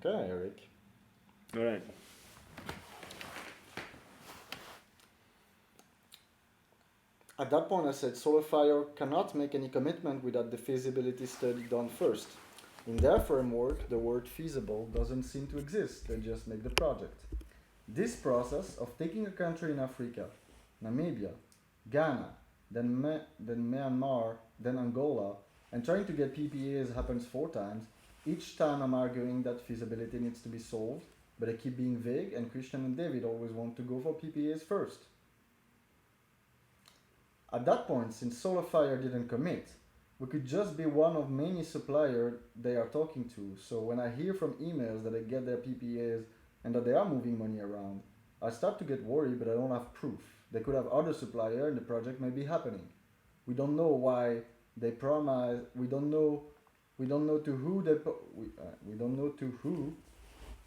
Okay, Eric. All right. At that point, I said SolarFire cannot make any commitment without the feasibility study done first. In their framework, the word feasible doesn't seem to exist, they just make the project. This process of taking a country in Africa, Namibia, Ghana, then Myanmar, then Angola, and trying to get PPAs happens 4 times. Each time I'm arguing that feasibility needs to be solved, but I keep being vague, and Christian and David always want to go for PPAs first. At that point, since SolarFire didn't commit, we could just be one of many suppliers they are talking to. So when I hear from emails that they get their PPAs and that they are moving money around, I start to get worried, but I don't have proof. They could have other supplier and the project may be happening. We don't know why they promise. We don't know to who they. We don't know to who.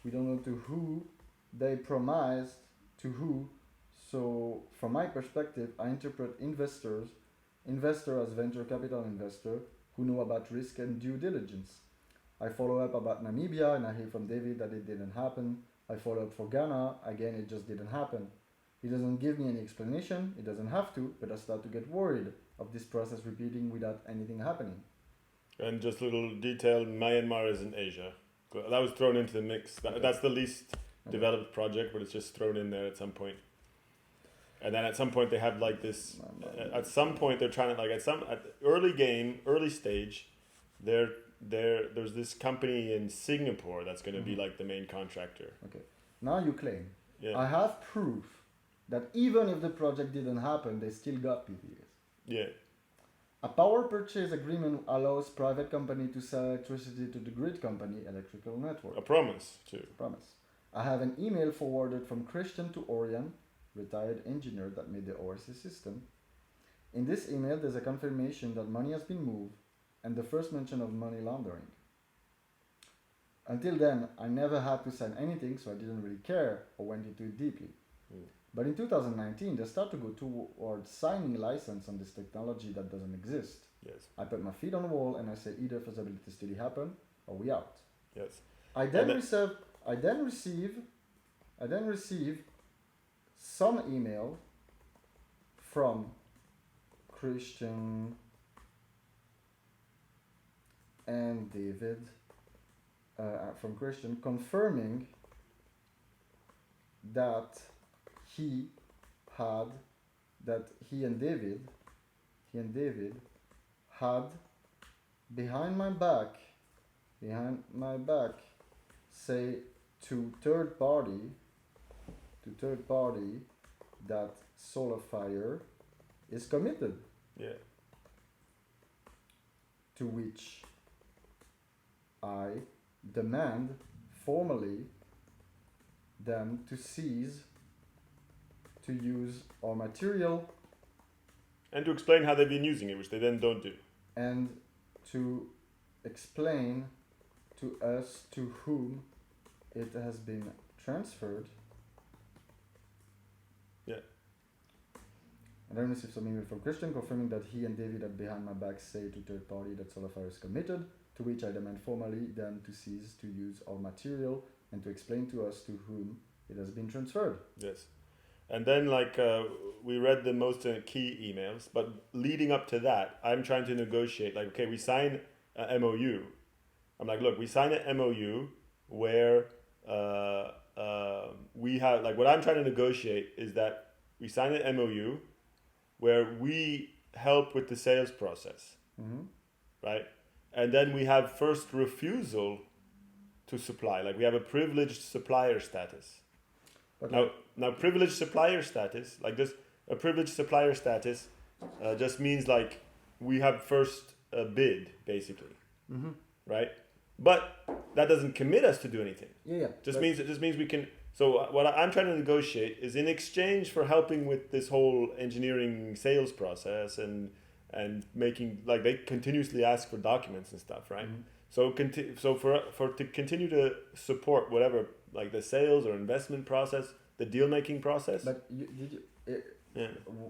We don't know to who they promised to who. So from my perspective, I interpret investor as venture capital investor who know about risk and due diligence. I follow up about Namibia and I hear from David that it didn't happen. I follow up for Ghana, again it just didn't happen. He doesn't give me any explanation, it doesn't have to, but I start to get worried of this process repeating without anything happening. And just a little detail, Myanmar is in Asia. That was thrown into the mix. That's the least developed project, but it's just thrown in there at some point. And then at some point they have like this. At some point they're trying to like at early stage, there's this company in Singapore that's going to be like the main contractor. Okay. Now you claim. Yeah. I have proof that even if the project didn't happen, they still got PPAs. Yeah. A power purchase agreement allows private company to sell electricity to the grid company, electrical network. A promise too. Promise. I have an email forwarded from Christian to Orion, retired engineer that made the ORC system. In this email, there's a confirmation that money has been moved and the first mention of money laundering. Until then, I never had to sign anything, so I didn't really care or went into it deeply. But in 2019, they start to go towards signing license on this technology that doesn't exist. Yes. I put my feet on the wall and I say either feasibility study happen or we out. Yes. I then receive some email from Christian and David, from Christian confirming that he and David had behind my back say to third party that SolarFire is committed. Yeah. To which I demand formally them to cease to use our material And to explain how they've been using it, which they then don't do. and to explain to us to whom it has been transferred. Yeah. And I received some email from Christian confirming that he and David at behind my back say to third party that SolarFire is committed, to which I demand formally them to cease to use our material and to explain to us to whom it has been transferred. Yes. And then we read the most key emails, but leading up to that, I'm trying to negotiate. Like, okay, we sign an MOU. I'm like, look, we sign an MOU where we have, like, what I'm trying to negotiate is that we sign an MOU where we help with the sales process, right? And then we have first refusal to supply. Like, we have a privileged supplier status. But Now, privileged supplier status, like this, a privileged supplier status just means like we have first bid, basically, right? But that doesn't commit us to do anything. It just means we can. So what I'm trying to negotiate is in exchange for helping with this whole engineering sales process and making, like, they continuously ask for documents and stuff, right? So for to continue to support whatever, like the sales or investment process, the deal making process. But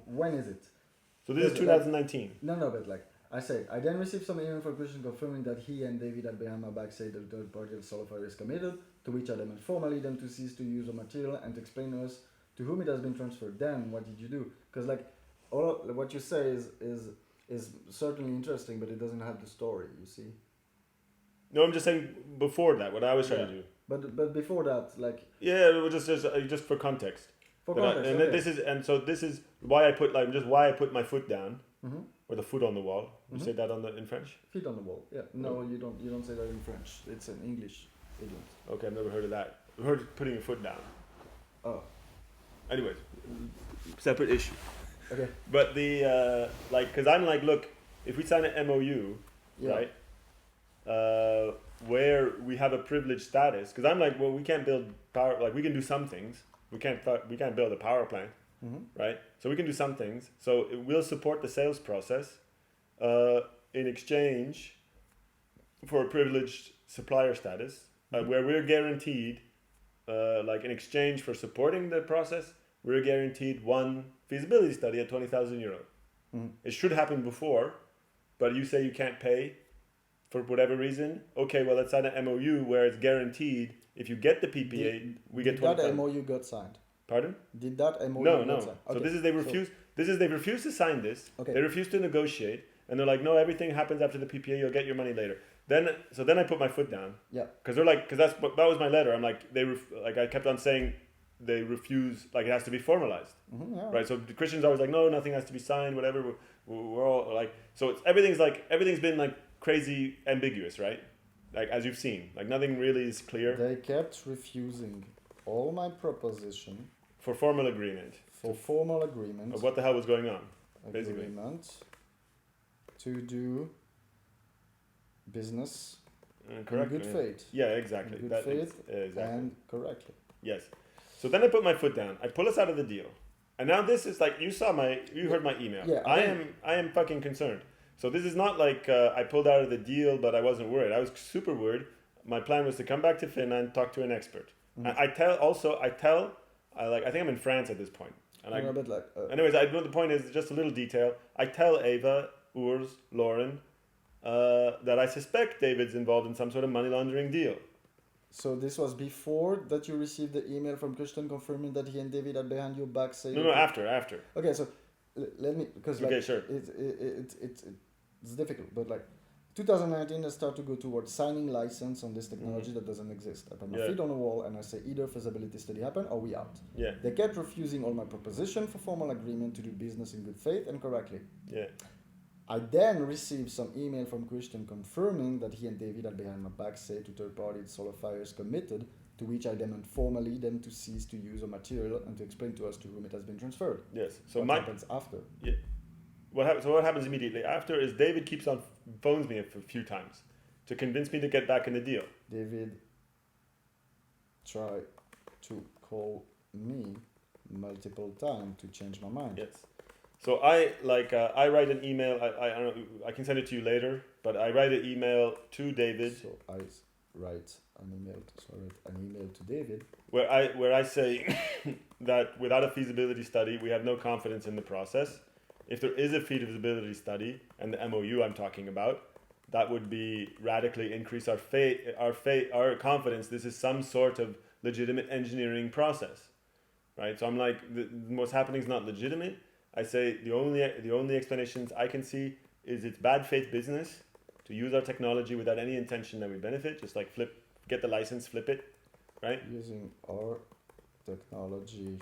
when is it? So this is 2019. No, but like I say, I then received some email from Christian confirming that he and David at behind my back say that the third party of Solify is committed, to which I demanded formally them to cease to use the material and to explain to us to whom it has been transferred. Then, what did you do? Because like, all of, what you say is certainly interesting, but it doesn't have the story, you see. No, I'm just saying before that, what I was trying to do. But before that, like... Yeah, it was just for context. For context, and okay. this is why I put why I put my foot down, Mm-hmm. or the foot on the wall. You say that in French? Feet on the wall. Yeah. No, you don't say that in French. It's an English idiom. Okay, I've never heard of that. I've heard putting your foot down. Oh. Anyways, separate issue. Okay. But the because I'm like, look, if we sign an MOU, right? Where we have a privileged status, because I'm like, well, we can't build power. Like, we can do some things. We can't build a power plant, right? So we can do some things. So it will support the sales process in exchange for a privileged supplier status, where we're guaranteed, like in exchange for supporting the process, we're guaranteed one feasibility study at €20,000. It should happen before, but you say you can't pay for whatever reason. Okay, well, let's sign an MOU where it's guaranteed. If you get the PPA, we get 20,000. Did that MOU got signed? Pardon? Did that MOU No. get signed? Okay. So this is they refuse. They refuse to sign this. Okay. They refuse to negotiate, and they're like, no, everything happens after the PPA. You'll get your money later. Then I put my foot down. Yeah. Because they're like, that was my letter. I'm like, I kept on saying they refuse. Like, it has to be formalized. Yeah. Right. So the Christians are always like, no, nothing has to be signed. Whatever. We're all like, so everything's been like crazy ambiguous, right? Like, as you've seen, like nothing really is clear. They kept refusing all my proposition for formal agreement. Of what the hell was going on, basically. Agreement to do business in good faith. Yeah, exactly. In good faith exactly. and correctly. Yes. So then I put my foot down. I pull us out of the deal. And now this is like, you heard my email. Yeah, I am fucking concerned. So this is not like I pulled out of the deal, but I wasn't worried. I was super worried. My plan was to come back to Finland, talk to an expert. I think I'm in France at this point. And anyways, the point is just a little detail. I tell Ava, Urs, Lauren, that I suspect David's involved in some sort of money laundering deal. So this was before that you received the email from Christian confirming that he and David are behind your back saying... No, after. Okay, so let me... Because okay, sure. It's difficult, but like 2019 I start to go towards signing license on this technology that doesn't exist. I put my feet on the wall and I say either feasibility study happen or we out. Yeah. They kept refusing all my proposition for formal agreement to do business in good faith and correctly. Yeah. I then received some email from Christian confirming that he and David are behind my back say to third party Solar Fires committed, to which I demand formally them to cease to use a material and to explain to us to whom it has been transferred. Yes. So what happens after? Yeah. What happens immediately after is David phones me a few times to convince me to get back in the deal. David tried to call me multiple times to change my mind. Yes. So I write an email. I don't know. I can send it to you later. But I write an email to David. So I write an email to David where I say that without a feasibility study, we have no confidence in the process. If there is a feasibility study and the MOU I'm talking about, that would be radically increase our confidence. This is some sort of legitimate engineering process, right? So I'm like, what's happening is not legitimate. I say the only explanations I can see is it's bad faith business to use our technology without any intention that we benefit. Just like get the license, flip it, right? Using our technology.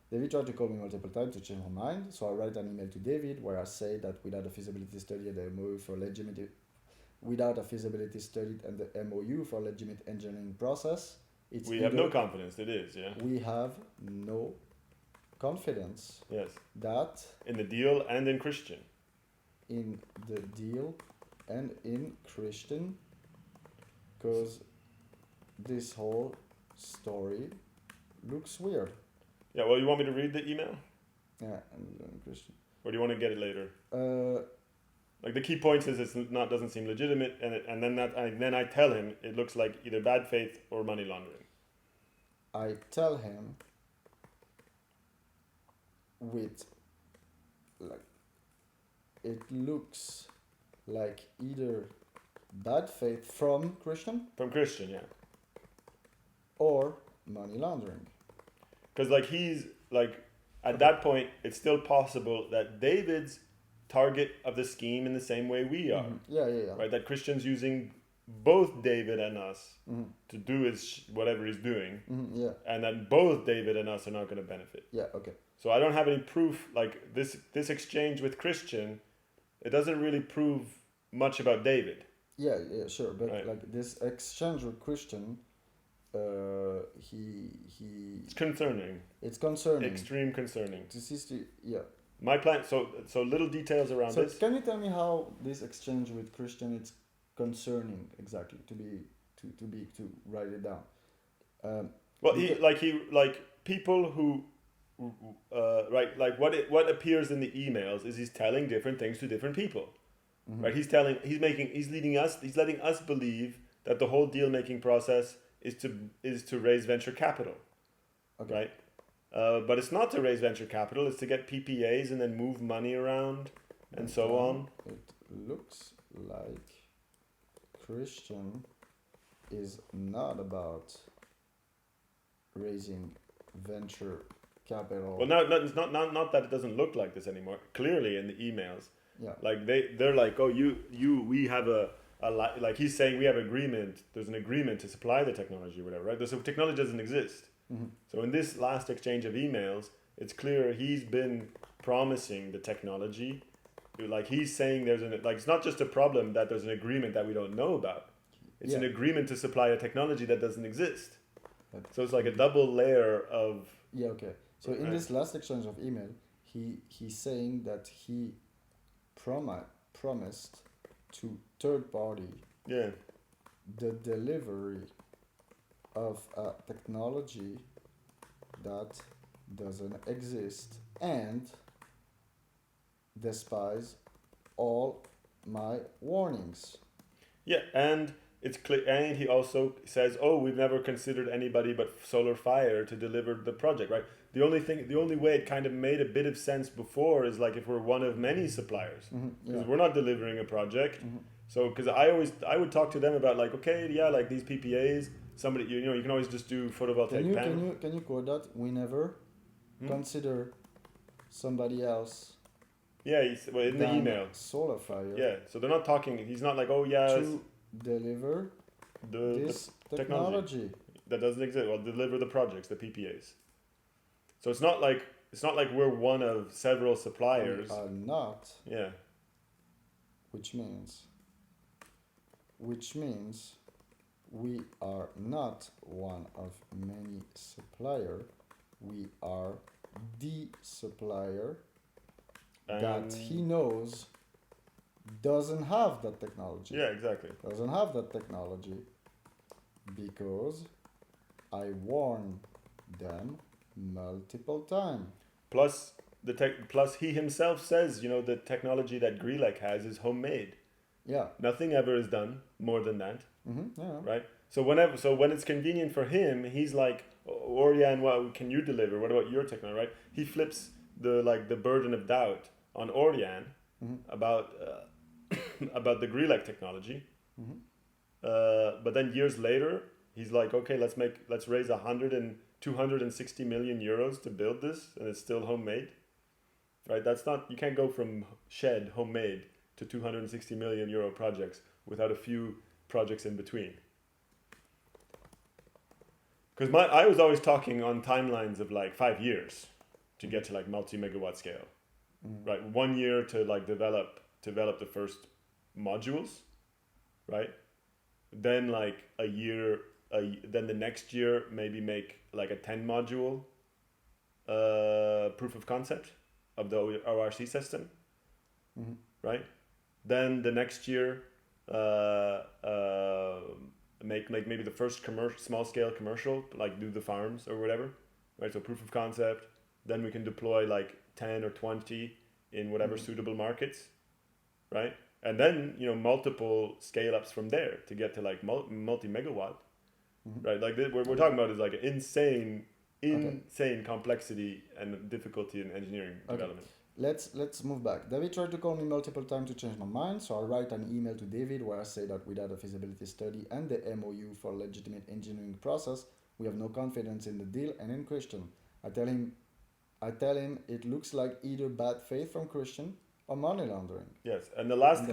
David tried to call me multiple times to change my mind, so I write an email to David where I say that without a feasibility study and the MOU for legitimate engineering process, we have no confidence. It is, yeah. We have no confidence. Yes. That in the deal and in Christian. In the deal and in Christian, because this whole story looks weird. Yeah, well, you want me to read the email? Yeah, and Christian. Or do you want to get it later? Like the key points is doesn't seem legitimate, and then I tell him it looks like either bad faith or money laundering. I tell him with like it looks like either bad faith from Christian From Christian, yeah. or money laundering. Because like he's like at that point, it's still possible that David's target of the scheme in the same way we are. Yeah. Right? That Christian's using both David and us to do his whatever he's doing, Yeah. and that both David and us are not going to benefit. Yeah. Okay. So I don't have any proof like this exchange with Christian. It doesn't really prove much about David. Yeah. Sure. But Right. like this exchange with Christian, he. It's concerning. It's concerning. Extreme concerning. This is the My plan. So little details around So this. can you tell me how this exchange with Christian is concerning exactly to write it down? Well, he people who, right, like what appears in the emails is he's telling different things to different people, right? He's letting us believe that the whole deal making process is to raise venture capital, Okay. right? But it's not to raise venture capital; it's to get PPAs and then move money around and so on. It looks like Christian is not about raising venture capital. Well, no, it's not that it doesn't look like this anymore. Clearly, in the emails, Yeah. like they're like, oh, we have like he's saying we have agreement. There's an agreement to supply the technology or whatever, right? So technology doesn't exist. So in this last exchange of emails, it's clear he's been promising the technology. Like he's saying it's not just a problem that there's an agreement that we don't know about. It's an agreement to supply a technology that doesn't exist. So it's like a double layer of. Yeah. Okay. So in this last exchange of email, he's saying that he promised to third party the delivery of a technology that doesn't exist and despises all my warnings. Yeah, and it's clear. And he also says, "Oh, we've never considered anybody but Solar Fire to deliver the project." Right. The only way it kind of made a bit of sense before is like if we're one of many suppliers, because we're not delivering a project. So, because I would talk to them about like, okay, yeah, like these PPAs. Somebody, you can always just do photovoltaic panel. Can you quote that? We never consider somebody else. Yeah, in the email. Solar Fire. Yeah, so they're not talking. He's not like, oh yeah, to deliver this technology that doesn't exist. Well, deliver the projects, the PPAs. So it's not like we're one of several suppliers. We are not. Yeah. Which means we are not one of many supplier. We are the supplier that he knows doesn't have that technology. Yeah, exactly. Doesn't have that technology because I warned them multiple times. Plus he himself says, the technology that Grelec has is homemade. Yeah. Nothing ever is done more than that. Yeah. Right? So when it's convenient for him, he's like, Orion, what can you deliver? What about your technology, right? He flips the burden of doubt on Orion about the Grelec technology. But then years later, he's like, okay, let's raise 260 million euros to build this, and it's still homemade. Right? You can't go from homemade to 260 million euro projects without a few projects in between. Because I was always talking on timelines of like 5 years to get to like multi-megawatt scale, right? 1 year to like develop the first modules, right? Then like then the next year maybe make like a 10 module proof of concept of the ORC system, right? Then the next year make like maybe the first small scale commercial, like do the farms or whatever, right? So proof of concept, then we can deploy like 10 or 20 in whatever suitable markets, right? And then, multiple scale ups from there to get to like multi-megawatt, right? Like what we're talking about is like insane complexity and difficulty in engineering development. let's move back. David tried to call me multiple times to change my mind, so I write an email to David where I say that without a feasibility study and the MOU for legitimate engineering process, we have no confidence in the deal and in Christian. I tell him it looks like either bad faith from Christian or money laundering. Yes, and the last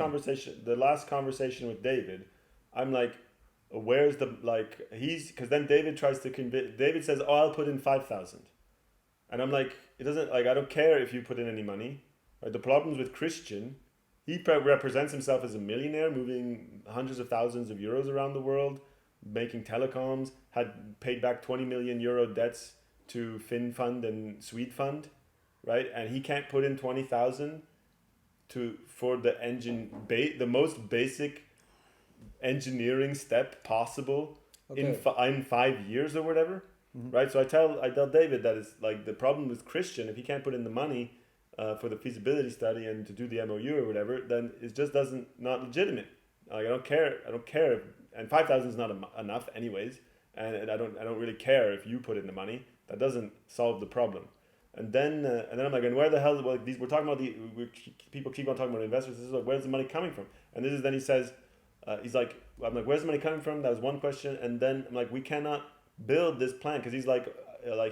conversation with David, I'm like, where's the like he's because then David tries to convince. David says, "Oh, I'll put in 5,000," and I'm like, it doesn't like I don't care if you put in any money. Right? The problems with Christian, he represents himself as a millionaire, moving hundreds of thousands of euros around the world, making telecoms, had paid back 20 million euro debts to FinFund and Swedefund, right? And he can't put in 20,000 for the the most basic engineering step possible in 5 years or whatever, right? So I tell David that it's like the problem with Christian, if he can't put in the money for the feasibility study and to do the MOU or whatever, then it just not legitimate. Like I don't care, and 5,000 is not enough anyways, and I don't really care if you put in the money. That doesn't solve the problem. And then I'm like, and where the hell? Well, we're talking about people keep on talking about investors. This is like, where's the money coming from? And then he says, he's like, I'm like, where's the money coming from? That was one question. And then I'm like, we cannot build this plan because he's like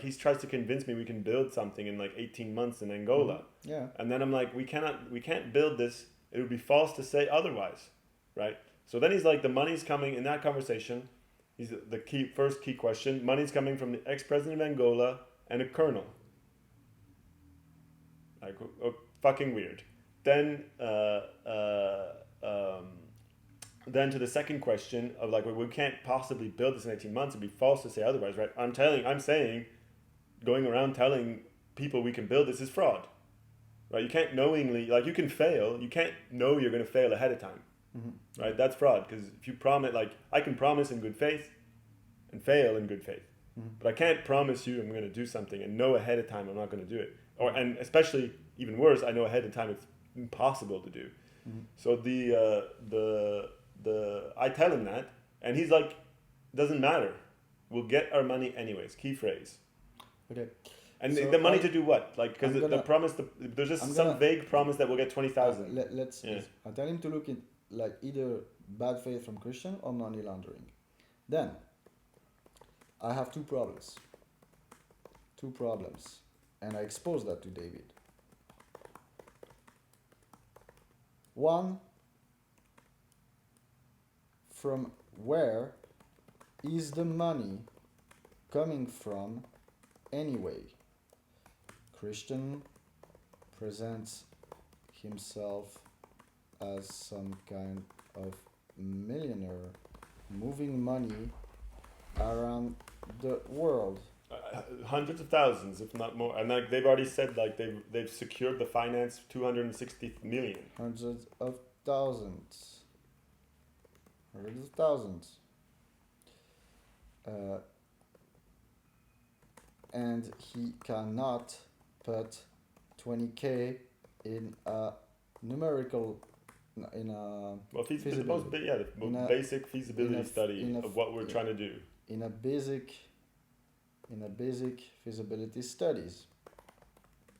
he tries to convince me we can build something in like 18 months in Angola. Yeah. And then I'm like, we can't build this. It would be false to say otherwise, right? So then he's like, the money's coming in that conversation. He's the first key question. Money's coming from the ex-president of Angola and a colonel. Like, fucking weird. Then to the second question of like, well, we can't possibly build this in 18 months. It'd be false to say otherwise, right? I'm saying, going around telling people we can build this is fraud, right? You can't knowingly, like you can fail. You can't know you're going to fail ahead of time, right? That's fraud because if you promise, like I can promise in good faith and fail in good faith, but I can't promise you I'm going to do something and know ahead of time I'm not going to do it. And especially even worse, I know ahead of time it's impossible to do. So I tell him that, and he's like, doesn't matter. We'll get our money anyways. Key phrase. Okay. And so the money to do what? Like, because the promise, there's just some vague promise that we'll get 20,000. Let's. I tell him to look at like either bad faith from Christian or money laundering. Then I have two problems, and I expose that to David. One, from where is the money coming from anyway? Christian presents himself as some kind of millionaire moving money around the world. Hundreds of thousands, if not more, and like they've already said, like they've secured the finance 260 million. Hundreds of thousands. And he cannot put 20K in a numerical, in a basic feasibility study of what we're trying to do. In a basic feasibility studies.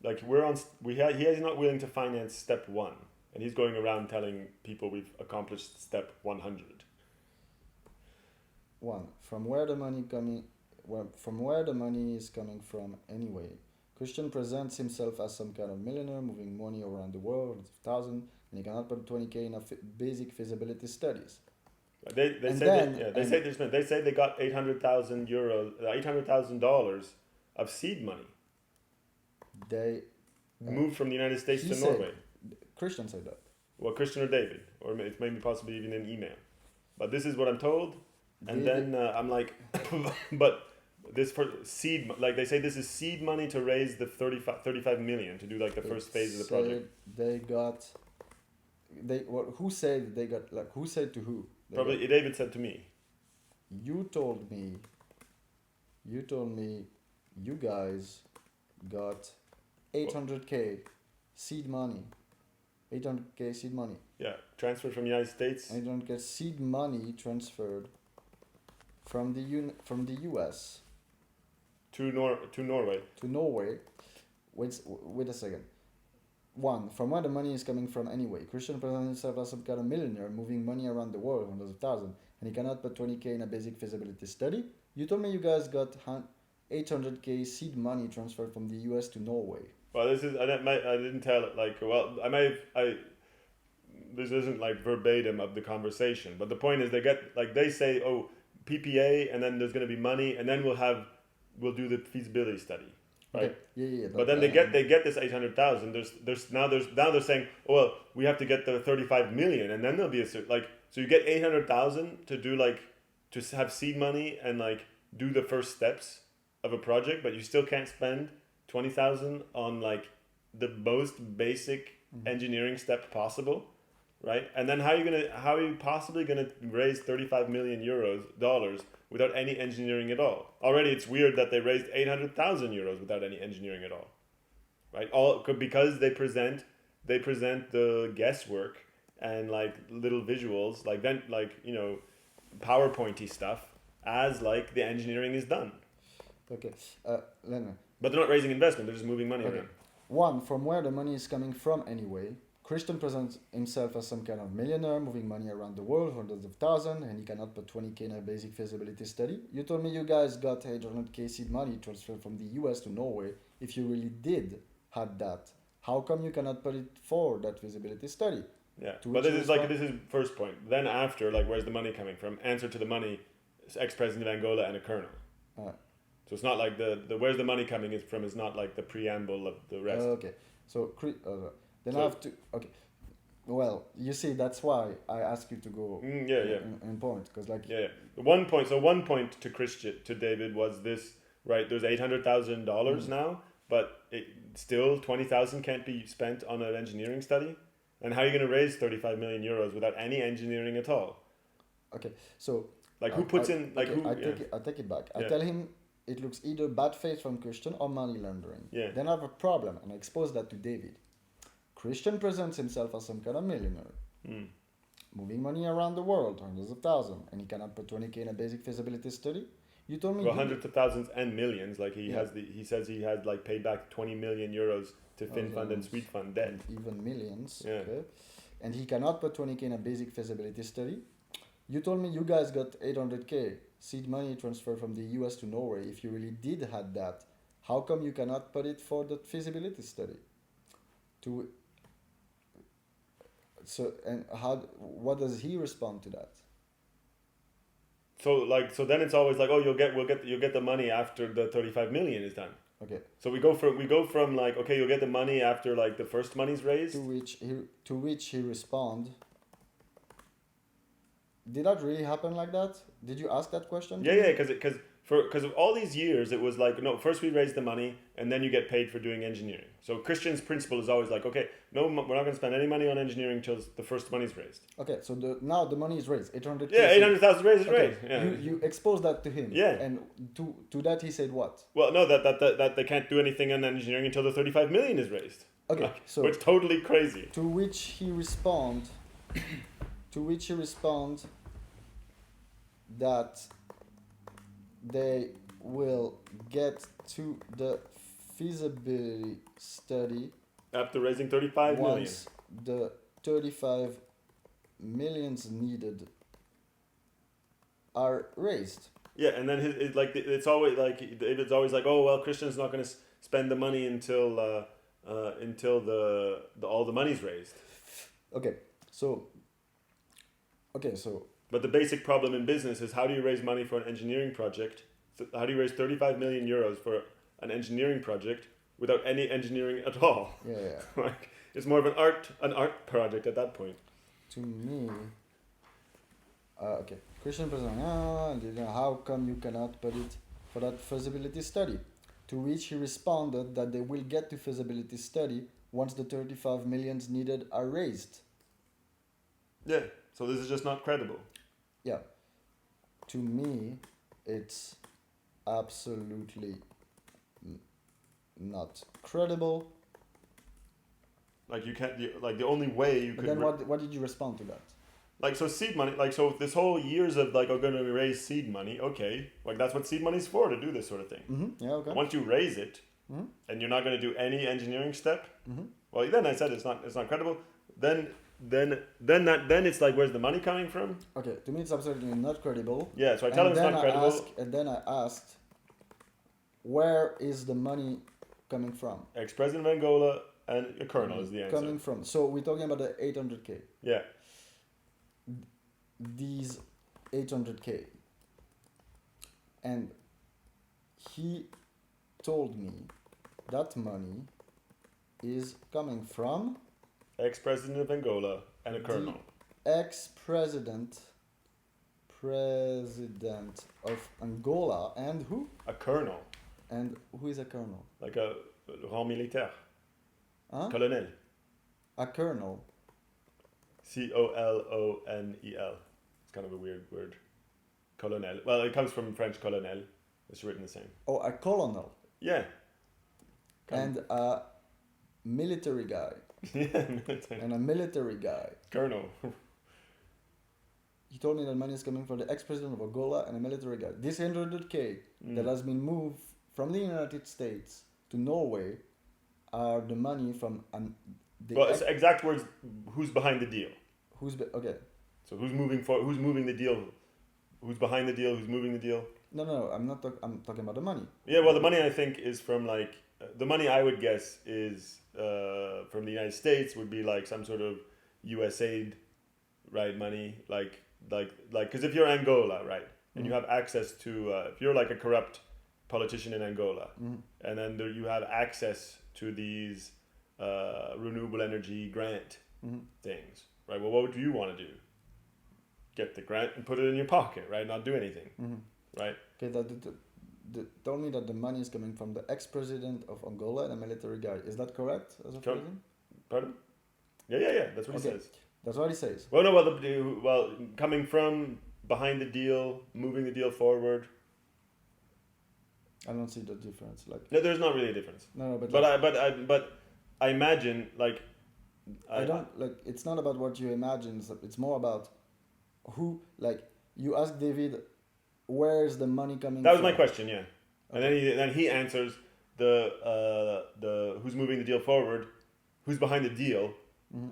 Like he is not willing to finance step 1, and he's going around telling people we've accomplished step 100. One, from where the money is coming from anyway. Christian presents himself as some kind of millionaire moving money around the world, 1,000, and he cannot put 20K in a basic feasibility studies. They say they got $800,000 of seed money. They moved from the United States to Norway. Christian said that. Well, Christian or David, or it's maybe possibly even an email. But this is what I'm told, and then I'm like, but this for seed, like they say, this is seed money to raise the 35 million to do like the first phase of the project. Who said they got? Like who said to who? Probably David said to me. You told me you guys got 800K seed money. 800K seed money. Yeah, transferred from the United States. 800K seed money transferred from the US to Norway. To Norway. Wait a second. one, from where the money is coming from anyway. Christian presents himself as some kind of millionaire, moving money around the world, hundreds of thousands, and he cannot put 20K in a basic feasibility study. You told me you guys got 800K seed money transferred from the US to Norway. Well, this is I didn't tell it like well this isn't like verbatim of the conversation, but the point is they say PPA and then there's going to be money and then we'll do the feasibility study, right? Okay. Yeah. But then they get this 800,000. Now they're saying, oh, well, we have to get the 35 million, and then there'll be so you get 800,000 to do to have seed money and do the first steps of a project, but you still can't spend 20,000 on the most basic engineering step possible, right? And then how are you possibly gonna raise 35 million dollars without any engineering at all? Already it's weird that they raised 800,000 euros without any engineering at all, right? Because they present the guesswork and little visuals PowerPointy stuff as the engineering is done. Okay, Lennon. But they're not raising investment, they're just moving money around. One, from where the money is coming from anyway. Christian presents himself as some kind of millionaire, moving money around the world, hundreds of thousands, and he cannot put 20K in a basic feasibility study. You told me you guys got 800K seed money transferred from the US to Norway. If you really did had that, how come you cannot put it for that feasibility study? Yeah, but this is first point. Then after, where's the money coming from? Answer to the money, ex-president of Angola and a colonel. So it's not the where's the money coming from is not the preamble of the rest. Okay, so then I have to. Okay, well, you see, that's why I ask you to go. In point, because One point to David was this, right? There's $800,000 now, but still 20,000 can't be spent on an engineering study. And how are you going to raise 35 million euros without any engineering at all? Okay, so who puts in I take it back. I tell him it looks either bad faith from Christian or money laundering. Yeah. Then I have a problem, and I expose that to David. Christian presents himself as some kind of millionaire, moving money around the world, hundreds of thousands, and he cannot put 20K in a basic feasibility study. You told me hundreds of thousands and millions. He says he had paid back 20 million euros to FinFund and SweetFund debt. Even millions. Yeah. Okay. And he cannot put 20K in a basic feasibility study. You told me you guys got 800K seed money transferred from the US to Norway. If you really did had that, how come you cannot put it for the feasibility study? What does he respond to that? So then it's always you'll get the money after the 35 million is done. Okay. So we go from you'll get the money after the first money's raised. To which he respond. Did that really happen like that? Did you ask that question? Yeah, because of all these years it was no, first we raise the money and then you get paid for doing engineering. So Christian's principle is always okay, no, we're not going to spend any money on engineering until the first money's raised. Okay, so now the money is raised, 800,000. Yeah, 800,000 raised is raised. Yeah. You exposed that to him. Yeah. And to that he said what? Well, no, that they can't do anything on engineering until the 35 million is raised. Okay, so which totally crazy. To which he respond that they will get to the feasibility study after raising 35 million. Once the 35 millions needed are raised. Yeah, and then it's always David's always oh well, Christian's not going to spend the money until all the money's raised. Okay, so. But the basic problem in business is how do you raise money for an engineering project? So how do you raise 35 million euros for an engineering project without any engineering at all? Yeah. It's more of an art project at that point. To me, okay. Christian President, how come you cannot put it for that feasibility study? To which he responded that they will get to feasibility study once the 35 millions needed are raised. Yeah. So this is just not credible. Yeah. To me, it's absolutely not credible. You can't. The only way you could. Then what did you respond to that? So seed money. So this whole years of are going to raise seed money. Okay. That's what seed money's for, to do this sort of thing. Mm-hmm. Yeah. Okay. Once you raise it, and you're not going to do any engineering step, Well, then I said it's not credible. Then it's like, where's the money coming from? Okay, to me it's absolutely not credible. Yeah, so I tell him it's not credible. And then I asked, where is the money coming from? Ex-president of Angola and a colonel is the answer. Coming from. So we're talking about the 800K. Yeah. These 800K. And he told me that money is coming from ex-president of Angola and a colonel. Ex-president of Angola and who? A colonel. And who is a colonel? Like a rang militaire. Huh? Colonel. A colonel. Colonel. It's kind of a weird word. Colonel. Well, it comes from French colonel. It's written the same. Oh, a colonel. Yeah. And a military guy. Yeah, military. And a military guy. Colonel. He told me that money is coming from the ex-president of Angola and a military guy. This 100K that has been moved from the United States to Norway are the money from it's exact words. Who's behind the deal? Okay. So who's moving the deal? Who's behind the deal? Who's moving the deal? No. I'm talking about the money. Yeah, well, the money I think is from like the money I would guess is from the United States would be like some sort of USAID, right? Money like because if you're Angola, right, and you have access to if you're like a corrupt politician in Angola, and then you have access to these renewable energy grant things, right? Well, what would you want to do? Get the grant and put it in your pocket, right? Not do anything, right? Okay, told me that the money is coming from the ex-president of Angola and a military guy. Is that correct? As a president? Pardon? Yeah. That's what he says. That's what he says. Well, no, well, coming from behind the deal, moving the deal forward. I don't see the difference. Like no, there's not really a difference. No, but I imagine like I don't like. It's not about what you imagine. It's more about who. Like you ask David, where's the money coming? That was from? my question, yeah. Okay. And then he answers the who's moving the deal forward, who's behind the deal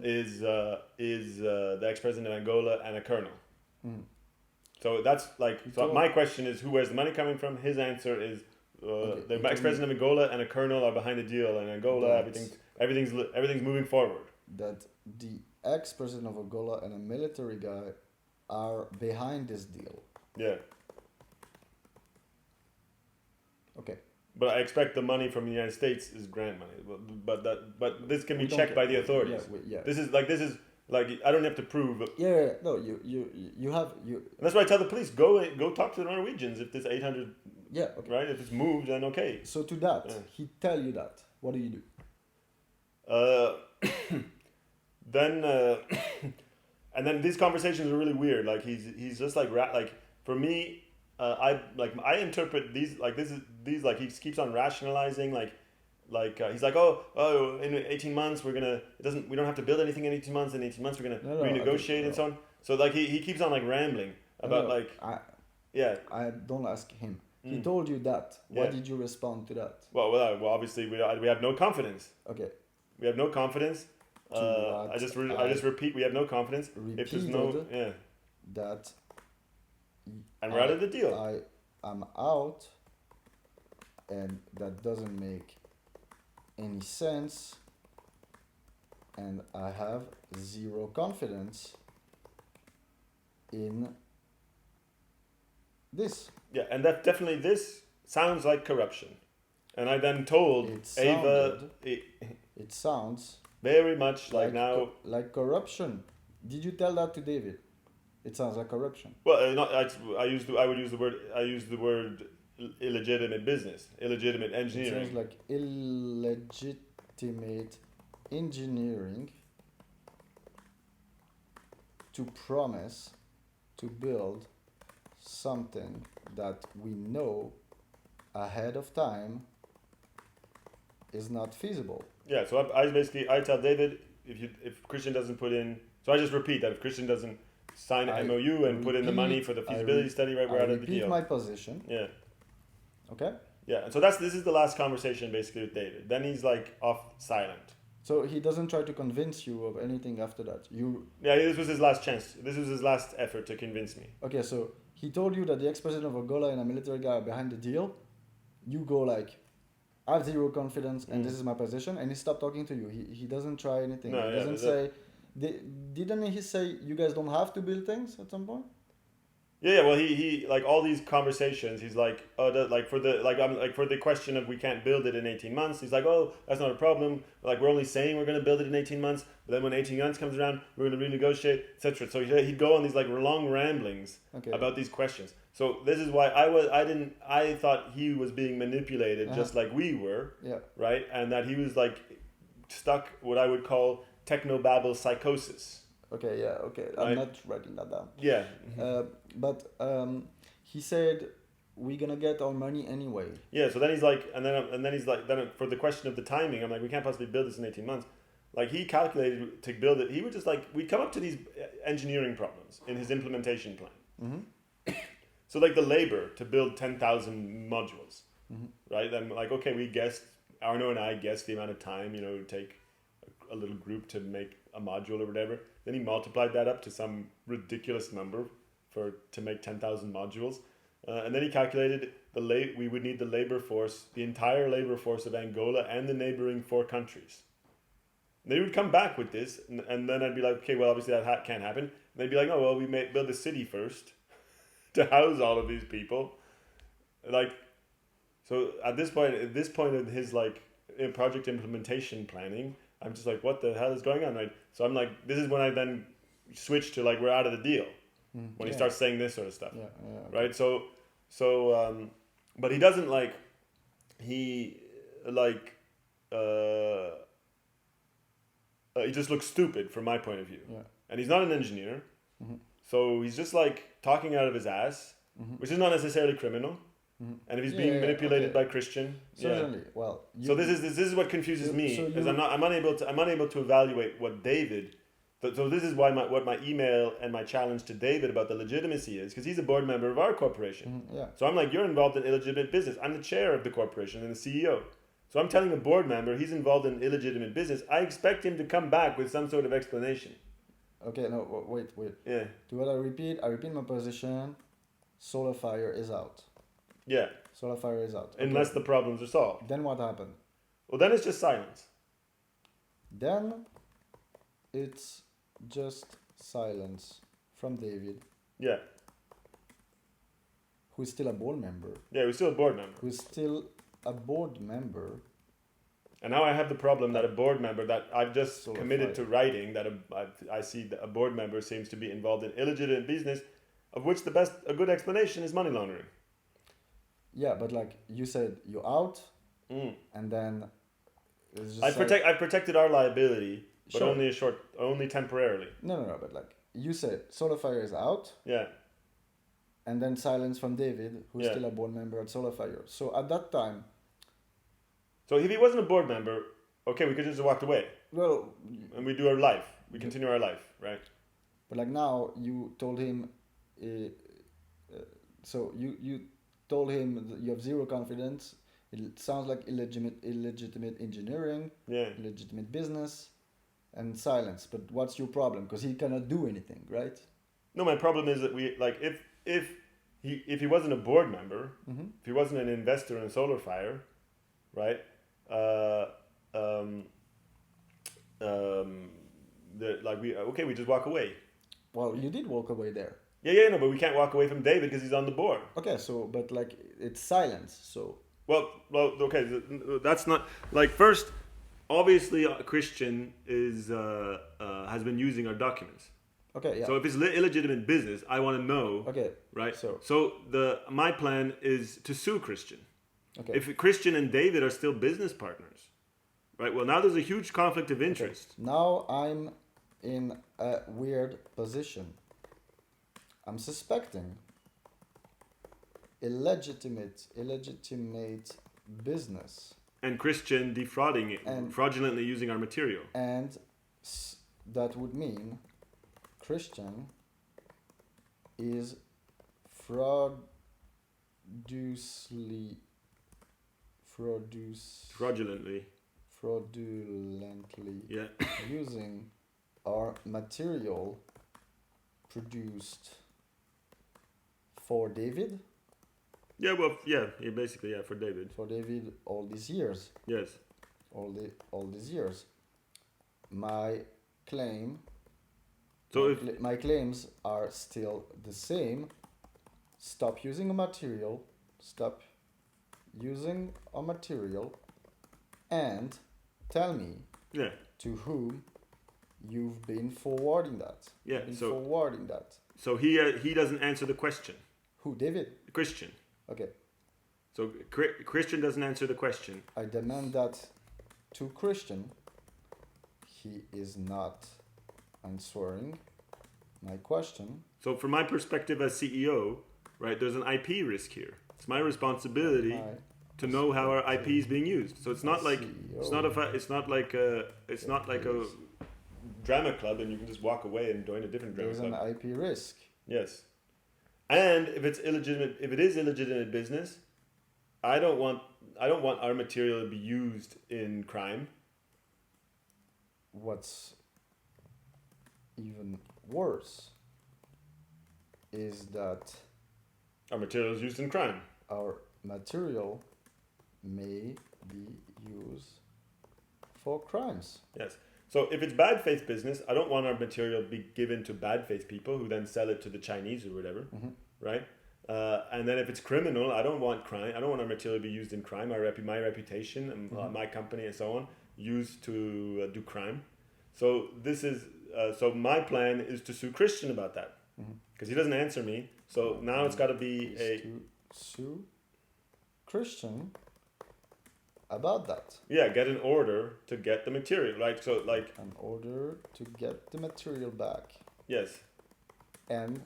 is the ex-president of Angola and a colonel. So that's like my question is where's the money coming from? His answer is the ex-president of Angola and a colonel are behind the deal, and Angola everything's moving forward. That the ex-president of Angola and a military guy are behind this deal. Yeah. Okay. But I expect the money from the United States is grant money. But this can be checked by the authorities. Yeah. This is like I don't have to prove. Yeah. No, you have. And that's why I tell the police go talk to the Norwegians if this 800. Yeah. Okay. Right. If it's moved, then okay. So to that, he tell you that. What do you do? Then and then these conversations are really weird. Like he's just like for me. I interpret these like these like he keeps on rationalizing he's like in 18 months we don't have to build anything in 18 months. In 18 months we're gonna renegotiate and so on. So like he keeps on like rambling about I don't ask him. He told you that. Why did you respond to that? Well, obviously we have no confidence. Okay. We have no confidence. I just repeat we have no confidence. If there's no that. And we're out of the deal. I'm out, and that doesn't make any sense, and I have zero confidence in this. Yeah, and that definitely this sounds like corruption. And I then told Ava... It sounds... very much like now... like corruption. Did you tell that to David? It sounds like corruption. Well, I use the word illegitimate business, illegitimate engineering. It sounds like illegitimate engineering to promise to build something that we know ahead of time is not feasible. Yeah, so I tell David if Christian doesn't put in, so I just repeat that if Christian doesn't sign an MOU and put in the money for the feasibility study, right? We're out of the deal. I repeat my position. Yeah. Okay. Yeah, and so this is the last conversation basically with David. Then he's like off silent. So he doesn't try to convince you of anything after that. Yeah, this was his last chance. This was his last effort to convince me. Okay, so he told you that the ex-president of Angola and a military guy are behind the deal. You go like, I have zero confidence and this is my position, and he stopped talking to you. He doesn't try anything. No, He doesn't say. Didn't he say you guys don't have to build things at some point? Yeah. Well, he like all these conversations. He's like, for the question of we can't build it in 18 months. He's like, oh, that's not a problem. Like we're only saying we're going to build it in 18 months, but then when 18 months comes around, we're going to renegotiate, etc. So he'd go on these like long ramblings about these questions. So this is why I thought he was being manipulated just like we were. Yeah. Right, and that he was like stuck what I would call technobabble psychosis. Okay, yeah, okay. I'm not writing that down. Yeah. But he said we're gonna get our money anyway. Yeah. So then he's like, and then he's like, then for the question of the timing, I'm like, we can't possibly build this in 18 months. Like he calculated to build it. He would just like we'd come up to these engineering problems in his implementation plan. Mm-hmm. So like the labor to build 10,000 modules, right? Then like okay, we guessed Arno and I guessed the amount of time it would take a little group to make a module or whatever. Then he multiplied that up to some ridiculous number to make 10,000 modules. And then he calculated we would need the labor force, the entire labor force of Angola and the neighboring 4 countries. And they would come back with this, and then I'd be like, okay, well, obviously that can't happen. And they'd be like, oh, well, we may build a city first to house all of these people. Like, so at this point in his like project implementation planning, I'm just like, what the hell is going on? Right? So I'm like, this is when I then switch to like, we're out of the deal. When he starts saying this sort of stuff. Okay. Right? So, but he doesn't like, he just looks stupid from my point of view. Yeah. And he's not an engineer. Mm-hmm. So he's just like talking out of his ass, which is not necessarily criminal. And if he's being manipulated by Christian, certainly. Well, so this is what confuses me, because I'm unable to evaluate what David. So this is why what my email and my challenge to David about the legitimacy is, because he's a board member of our corporation. So I'm like, you're involved in illegitimate business. I'm the chair of the corporation and the CEO. So I'm telling a board member he's involved in illegitimate business. I expect him to come back with some sort of explanation. Okay, no, wait. Yeah. To what I repeat my position. Solar Fire is out. Yeah. Solar Fire is out. Unless the problems are solved. Then what happened? Well, then it's just silence. Then it's just silence from David. Yeah. Who's still a board member. Yeah, who's still a board member. Who's still a board member. And now I have the problem that a board member that I've just committed to writing, that I see that a board member seems to be involved in illegitimate business, of which a good explanation is money laundering. Yeah, but like you said, you're out, and then it's just I've protected our liability, but only temporarily. No, but like you said, Solar Fire is out. Yeah. And then silence from David, who's still a board member at Solar Fire. So at that time. So if he wasn't a board member, okay, we could just walk away. Well. And we do our life. We continue our life, right? But like now, you told him. So you told him that you have zero confidence. It sounds like illegitimate engineering, illegitimate business, and silence. But what's your problem? Because he cannot do anything, right? No, my problem is that we like if he wasn't a board member, if he wasn't an investor in Solar Fire, right? We just walk away. Well, you did walk away there. Yeah, no, but we can't walk away from David because he's on the board. Okay, so, but like, it's silence, so. Well, okay, that's not, like, first, obviously, Christian has been using our documents. Okay, yeah. So if it's illegitimate business, I want to know. Okay. Right? So my plan is to sue Christian. Okay. If Christian and David are still business partners, right? Well, now there's a huge conflict of interest. Okay. Now I'm in a weird position. I'm suspecting illegitimate business. And Christian defrauding it, and fraudulently using our material. And that would mean Christian is fraudulently fraudulently Yeah. using our material produced for David. Yeah, well, yeah, basically, yeah, for David. For David, all these years. Yes. All these years. My claim. So My claims are still the same. Stop using a material. Stop using a material, and tell me. Yeah. To whom you've been forwarding that. Yeah. Forwarding that. So he doesn't answer the question. Who? David? Christian. Okay. So Christian doesn't answer the question. I demand that to Christian. He is not answering my question. So from my perspective as CEO, right, there's an IP risk here. It's my responsibility to know how our IP is being used. So it's not like CEO. it's not like a drama club and you can just walk away and join a different drama club. There's an IP risk. Yes. And if it is illegitimate business, I don't want our material to be used in crime. What's even worse is that Our material is used in crime. our material may be used for crimes. Yes. So if it's bad faith business, I don't want our material to be given to bad faith people who then sell it to the Chinese or whatever, right? And then if it's criminal, I don't want crime. I don't want our material to be used in crime. My reputation and my company and so on used to do crime. So this is so my plan is to sue Christian about that because he doesn't answer me. So now it's got to be to sue Christian about that. Yeah, get an order to get the material, right? So like an order to get the material back. Yes. And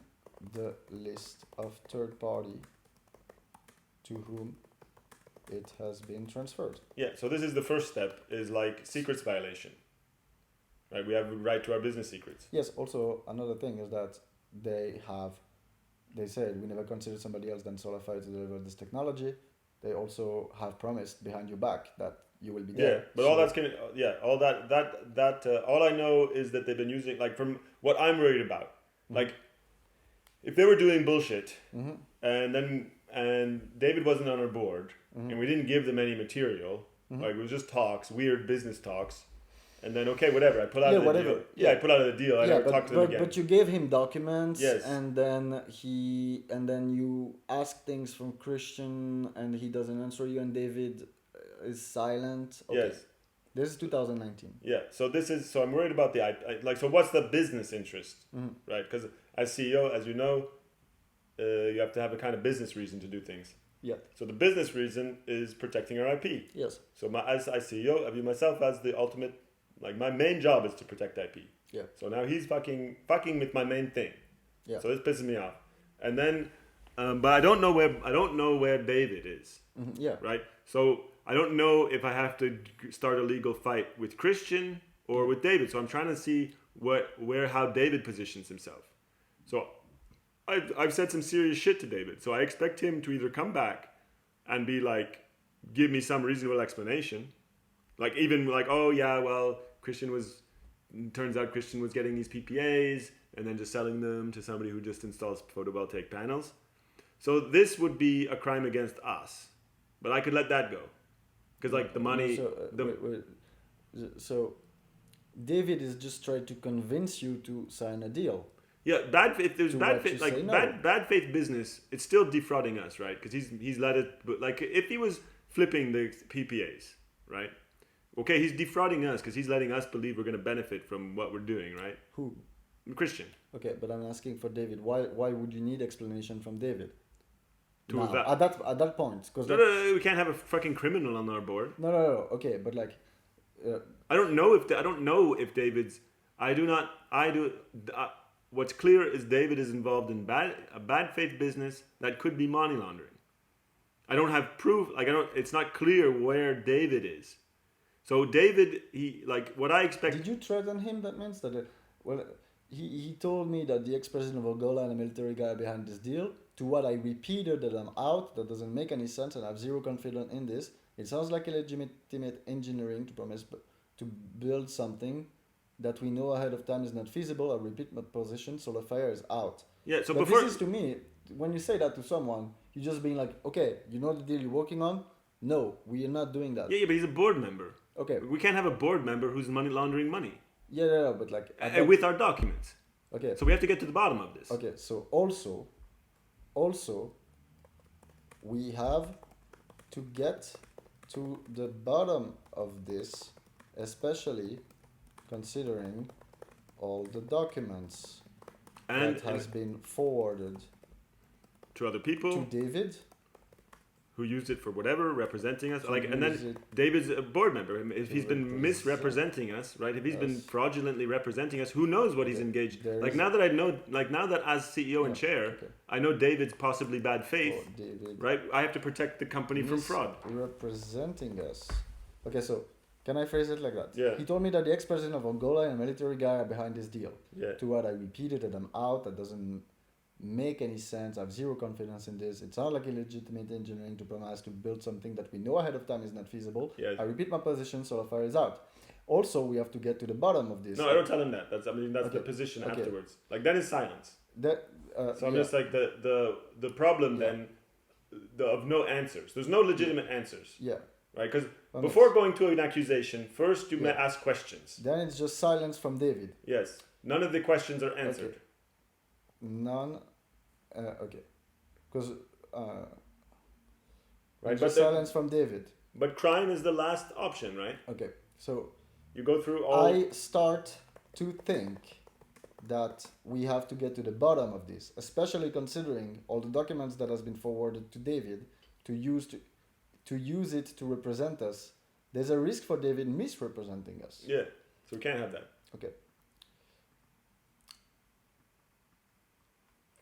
the list of third party to whom it has been transferred. Yeah, so this is the first step, is like secrets violation. Right, we have a right to our business secrets. Yes, also another thing is that they said we never considered somebody else than Solafire to deliver this technology. They also have promised behind your back that you will be there. Yeah, but all that's all I know is that they've been using, like, from what I'm worried about, like, if they were doing bullshit and David wasn't on our board and we didn't give them any material, like it was just talks, weird business talks, and then okay, whatever, I pull out of the deal. Yeah, I pull out of the deal. I never talked to them again. But you gave him documents, yes, and then you ask things from Christian, and he doesn't answer you, and David is silent. Okay. Yes. This is 2019. Yeah, so I'm worried about so what's the business interest, right? Because as CEO, as you know, you have to have a kind of business reason to do things. Yeah. So the business reason is protecting our IP. Yes. So as CEO, I view myself as the ultimate, like my main job is to protect IP. Yeah. So now he's fucking with my main thing. Yeah. So this pisses me off. And then, but I don't know where David is. Yeah. Right. So I don't know if I have to start a legal fight with Christian or with David. So I'm trying to see how David positions himself. So I've said some serious shit to David. So I expect him to either come back and be like, give me some reasonable explanation. Like even like, oh yeah, well, turns out Christian was getting these PPAs and then just selling them to somebody who just installs photovoltaic panels. So this would be a crime against us. But I could let that go. Because like the money... So David is just trying to convince you to sign a deal. Yeah, bad faith business, it's still defrauding us, right? Because he's let it... But like if he was flipping the PPAs, right? Okay, he's defrauding us because he's letting us believe we're going to benefit from what we're doing, right? Who? Christian. Okay, but I'm asking for David. Why would you need explanation from David? At that point, because no, we can't have a fucking criminal on our board. No. Okay, but like, I don't know if David's. What's clear is David is involved in a bad faith business that could be money laundering. I don't have proof. Like it's not clear where David is. So David, what I expect. Did you threaten him? That means that he told me that the ex-president of Angola and a military guy behind this deal, to what I repeated that I'm out, that doesn't make any sense, and I have zero confidence in this. It sounds like illegitimate engineering to promise to build something that we know ahead of time is not feasible. I repeat my position, SolarFire is out. Yeah, so but before... this is, to me, when you say that to someone, you're just being like, okay, you know the deal you're working on? No, we are not doing that. Yeah, but he's a board member. Okay. We can't have a board member who's money laundering money. Yeah, but like... with our documents. Okay. So we have to get to the bottom of this. Okay, so also, we have to get to the bottom of this, especially considering all the documents that has been forwarded to other people, to David, who used it for whatever, representing us. And then David's a board member. If he's been misrepresenting us, right? If he's been fraudulently representing us, who knows what he's engaged? Now that as CEO and chair, I know David's possibly bad faith, right? I have to protect the company from fraud. Representing us. Okay, so can I phrase it like that? Yeah. He told me that the ex-president of Angola and a military guy are behind this deal. Yeah. To what I repeated that I'm out, that doesn't make any sense. I have zero confidence in this. It sounds like illegitimate engineering to promise to build something that we know ahead of time is not feasible. Yes. I repeat my position, SolarFire is out. Also, we have to get to the bottom of this. No, I don't tell him that. That's the position afterwards. Like, that is silence. So I'm just like the problem then of no answers. There's no legitimate answers. Yeah. Right? Because before going to an accusation, first you may ask questions. Then it's just silence from David. Yes. None of the questions are answered. Okay. None. Okay. Because. Right. But silence from David. But crime is the last option, right? Okay. So. You go through all. I start to think that we have to get to the bottom of this, especially considering all the documents that has been forwarded to David to use it to represent us. There's a risk for David misrepresenting us. Yeah. So we can't have that. Okay.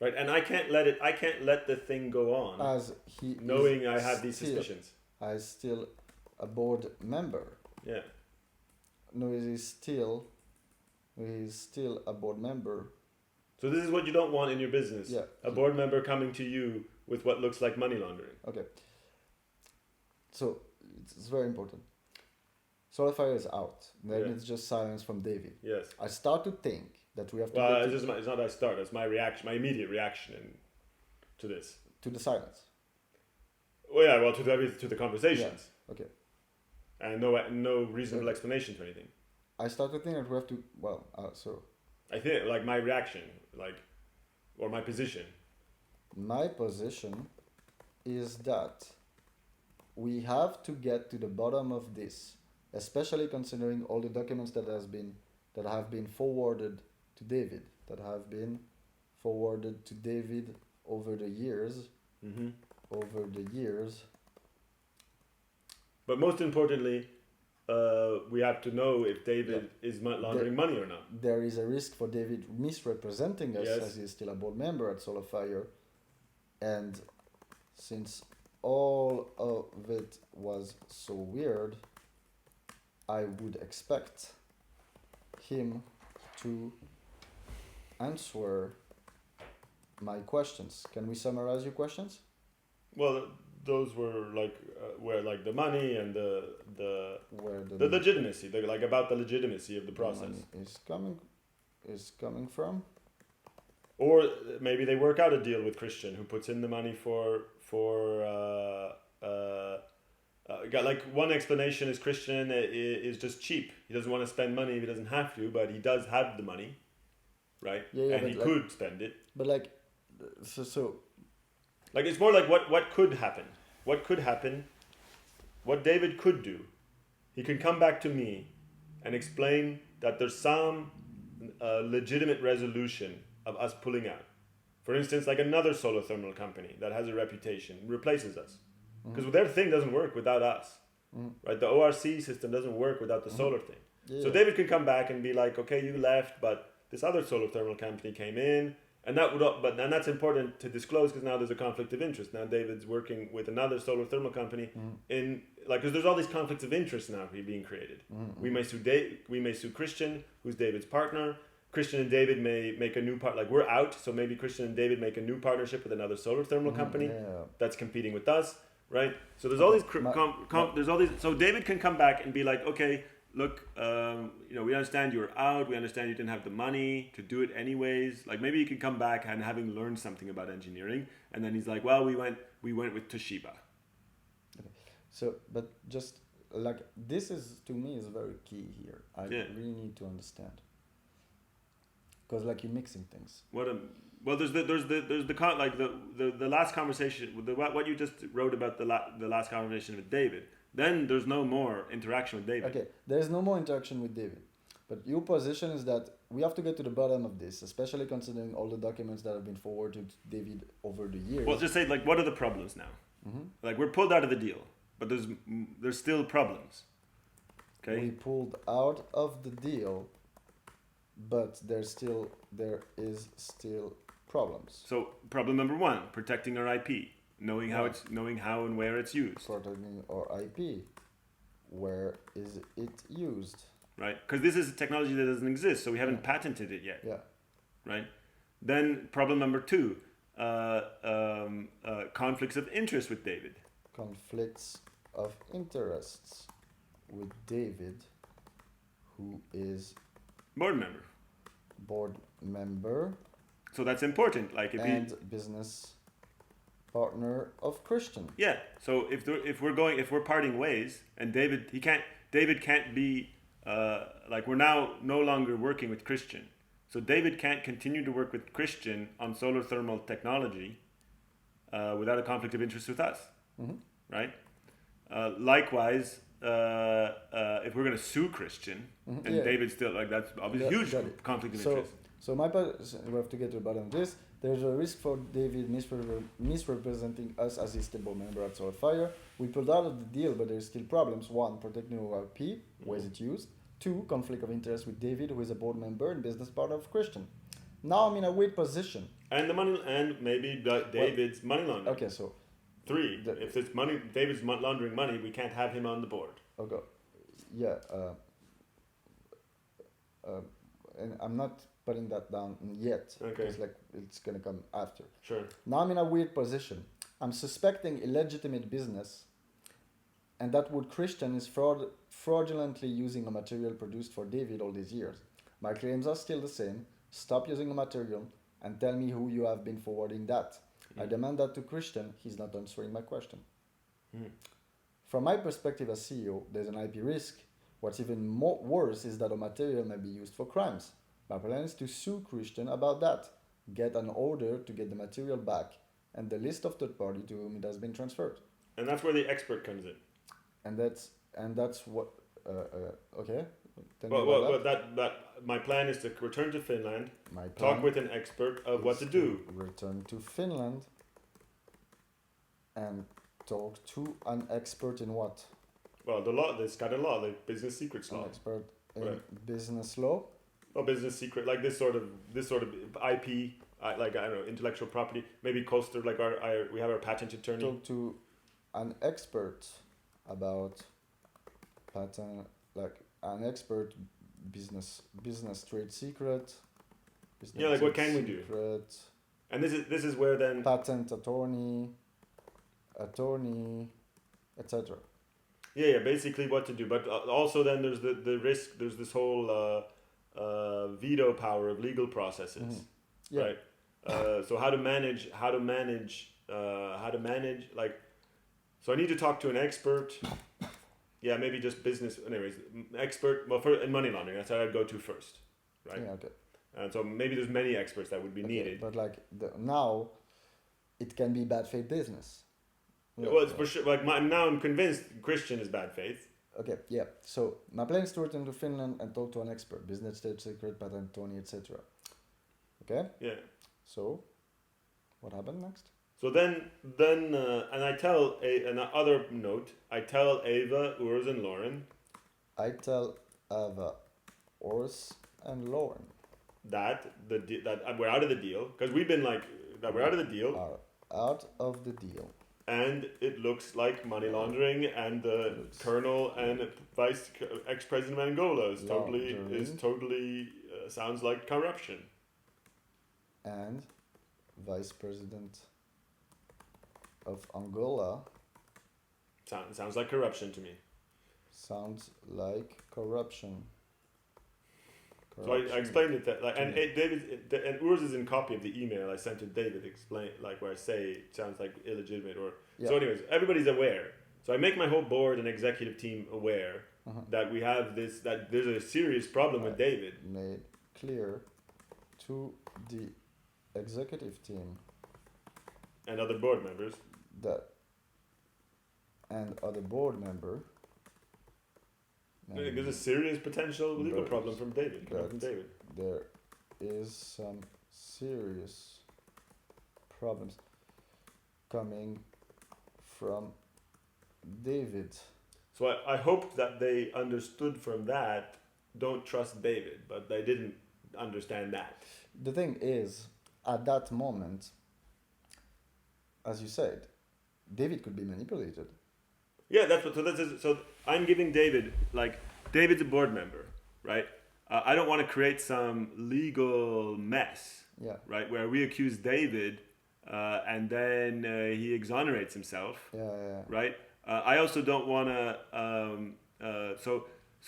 Right, and I can't let the thing go on as he knowing I have these suspicions. As still a board member. Yeah. No, he's still a board member. So this is what you don't want in your business. Yeah. A board member coming to you with what looks like money laundering. Okay. So it's very important. SolarFire is out. Then it's just silence from David. Yes. I start to think that we have to. Well, it's not I start. It's my reaction, my immediate reaction to this. To the silence. Well, yeah. Well, to the conversations. Yeah. Okay. And no reasonable explanation to anything. I start to think that we have to. Well, so. I think like my reaction, or my position. My position is that we have to get to the bottom of this, especially considering all the documents that have been forwarded to David, over the years. Mm-hmm. Over the years. But most importantly, we have to know if David is laundering money or not. There is a risk for David misrepresenting us, yes. as he's still a board member at SolarFire, and since all of it was so weird, I would expect him to answer my questions. Can we summarize your questions? Well, those were where the money and the legitimacy, about the legitimacy of the process is coming from. Or maybe they work out a deal with Christian, who puts in the money for one explanation is Christian is just cheap. He doesn't want to spend money if he doesn't have to, but he does have the money, right? Yeah, and he could spend it. But so. It's more like what could happen. What could happen? What David could do. He could come back to me and explain that there's some legitimate resolution of us pulling out. For instance, like another solar thermal company that has a reputation replaces us. Because their thing doesn't work without us. Right? The ORC system doesn't work without the solar thing. Yeah. So David could come back and be like, okay, you left, but this other solar thermal company came in. And that's important to disclose because now there's a conflict of interest. Now David's working with another solar thermal company because there's all these conflicts of interest now being created. We may sue Christian, who's David's partner, Christian and David may make a new like we're out, so maybe Christian and David make a new partnership with another solar thermal company that's competing with us, right? So there's all these there's all these. So David can come back and be like, okay, look, we understand you were out. We understand you didn't have the money to do it anyways. Like maybe you can come back and having learned something about engineering, and then he's like, well, we went with Toshiba. Okay. So, but just like this is to me is very key here. I really need to understand. Because like you're mixing things. Well, there's the last conversation what you just wrote about the last conversation with David. Then there's no more interaction with David. Okay, there's no more interaction with David. But your position is that we have to get to the bottom of this, especially considering all the documents that have been forwarded to David over the years. Well, just say like, what are the problems now? Mm-hmm. Like we're pulled out of the deal, but there's still problems. Okay. We pulled out of the deal. But there is still problems. So problem number 1, protecting our IP, knowing how and where it's used. Protecting our IP, where is it used? Right, because this is a technology that doesn't exist, so we haven't patented it yet. Yeah. Right. Then problem number 2, conflicts of interest with David. Conflicts of interests with David, who is board member. So that's important. Like business partner of Christian. Yeah. So if we're parting ways, and David can't be like we're now no longer working with Christian. So David can't continue to work with Christian on solar thermal technology without a conflict of interest with us. Mm-hmm. Right. Likewise. If we're going to sue Christian and David still like that's obviously huge conflict of interest. So we have to get to the bottom of this. There's a risk for David misrepresenting us as his board member at Solarfire. We pulled out of the deal, but there's still problems. 1, protecting our IP, where is it used? 2, conflict of interest with David, who is a board member and business partner of Christian. Now I'm in a weird position. And the money, and maybe David's money laundering. Okay, so 3, if it's money, David's laundering money, we can't have him on the board. Okay, yeah. And I'm not putting that down yet. Okay. It's gonna come after. Sure. Now I'm in a weird position. I'm suspecting illegitimate business, and that would Christian is fraudulently using a material produced for David all these years. My claims are still the same. Stop using the material and tell me who you have been forwarding that. I demand that to Christian. He's not answering my question. From my perspective as CEO, there's an IP risk. What's even worse is that the material may be used for crimes. My plan is to sue Christian about that, get an order to get the material back, and the list of third party to whom it has been transferred. And that's where the expert comes in. And that's what. Okay. That my plan is to return to Finland. Talk with an expert of what to do. Return to Finland. And talk to an expert in what? Well, the law. This kind of law, like business secrets law. An expert in business law. Oh, business secret, like this sort of IP, like I don't know, intellectual property. Maybe Coaster, like we have our patent attorney. Talk to an expert about patent, like an expert business trade secret. Yeah, like what can we do? And this is where then patent attorney, etc. Yeah, basically what to do. But also then there's the risk. There's this whole veto power of legal processes, right? So how to manage like. So I need to talk to an expert. Yeah, maybe just business. Anyways, expert. Well, in money laundering, that's how I'd go to first, right? Yeah. Okay. And so maybe there's many experts that would be needed. But like now, it can be bad faith business. Well, it's for sure. Like now, I'm convinced Christian is bad faith. Okay. Yeah. So my plan is to return to Finland and talk to an expert, business trade secret, patent attorney, etc. Okay. Yeah. So, what happened next? So then, and I tell another note. I tell Ava, Urs, and Lauren. I tell Ava, Urs, and Lauren that that we're out of the deal because we've been like that we're out of the deal. Are out of the deal. And it looks like money laundering, and the colonel and vice ex-president of Angola is totally sounds like corruption. And Vice President of Angola Sounds like corruption to me. sounds like corruption. So I explained it that, like, and and Urs is in copy of the email I sent to David. Explain, like, where I say it sounds like illegitimate or so. Anyways, everybody's aware. So I make my whole board and executive team aware that we have this, that there's a serious problem with David. Made clear to the executive team And other board members. that and other board member. There's a serious potential legal problem from David. There is some serious problems coming from David. So I hope that they understood from that, don't trust David, but they didn't understand that. The thing is, at that moment, as you said, David could be manipulated. Yeah, that's what. So I'm giving David, like, David's a board member, right? I don't want to create some legal mess, Yeah. right? Where we accuse David, and then he exonerates himself, Yeah. right? I also don't want to.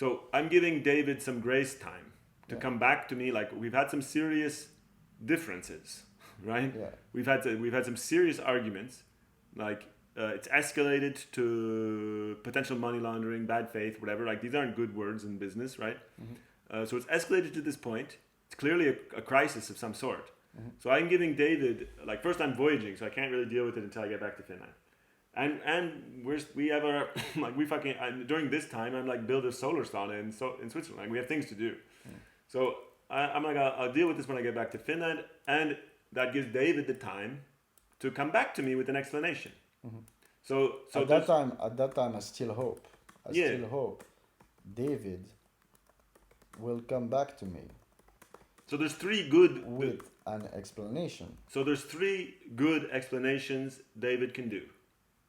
So I'm giving David some grace time to come back to me. Like, we've had some serious differences, right? Yeah. We've had some serious arguments, like. It's escalated to potential money laundering, bad faith, whatever. Like, these aren't good words in business, right? So it's escalated to this point. It's clearly a crisis of some sort. So I'm giving David, like, first I'm voyaging, so I can't really deal with it until I get back to Finland. And we have our, like, during this time, I'm like, build a solar sauna in Switzerland. Like, we have things to do. So I'm like, I'll deal with this when I get back to Finland. And that gives David the time to come back to me with an explanation. So at that time, I still hope. I still hope David will come back to me. So there's three good with an explanation. So there's three good explanations David can do,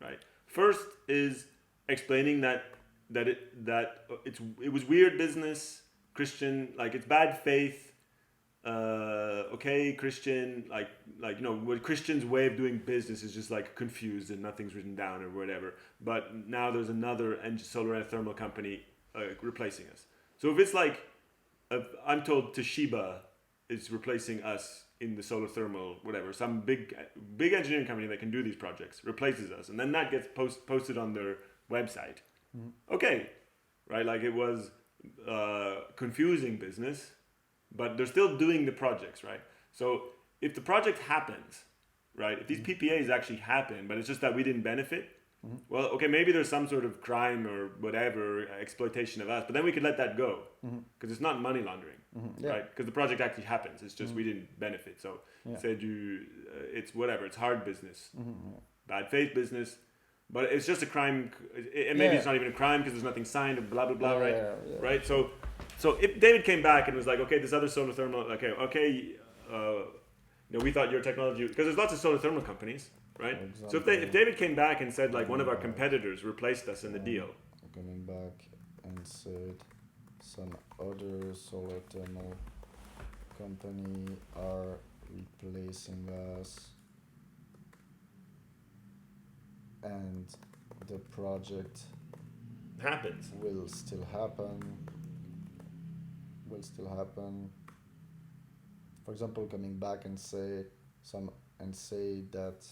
right? First is explaining that it was weird business, Christian, like, it's bad faith. Okay, Christian, like, you know, what Christian's way of doing business is just, like, confused and nothing's written down or whatever. But now there's another solar and thermal company replacing us. So if it's like, I'm told Toshiba is replacing us in the solar thermal, whatever, some big engineering company that can do these projects replaces us, and then that gets posted on their website. Okay, right? Like, it was confusing business. But they're still doing the projects, right? So if the project happens, right? If these PPAs actually happen, but it's just that we didn't benefit, well, okay, maybe there's some sort of crime or whatever, exploitation of us, but then we could let that go because it's not money laundering, right? Because the project actually happens. It's just we didn't benefit. So it's whatever. It's hard business, bad faith business. But it's just a crime, and maybe it's not even a crime because there's nothing signed, and blah blah blah, right? Right. So if David came back and was like, okay, this other solar thermal, okay, we thought your technology, because there's lots of solar thermal companies, right? So if David came back and said, like, one of our competitors replaced us in the deal, coming back and said some other solar thermal company are replacing us. And the project happens. Will still happen. For example, coming back and say that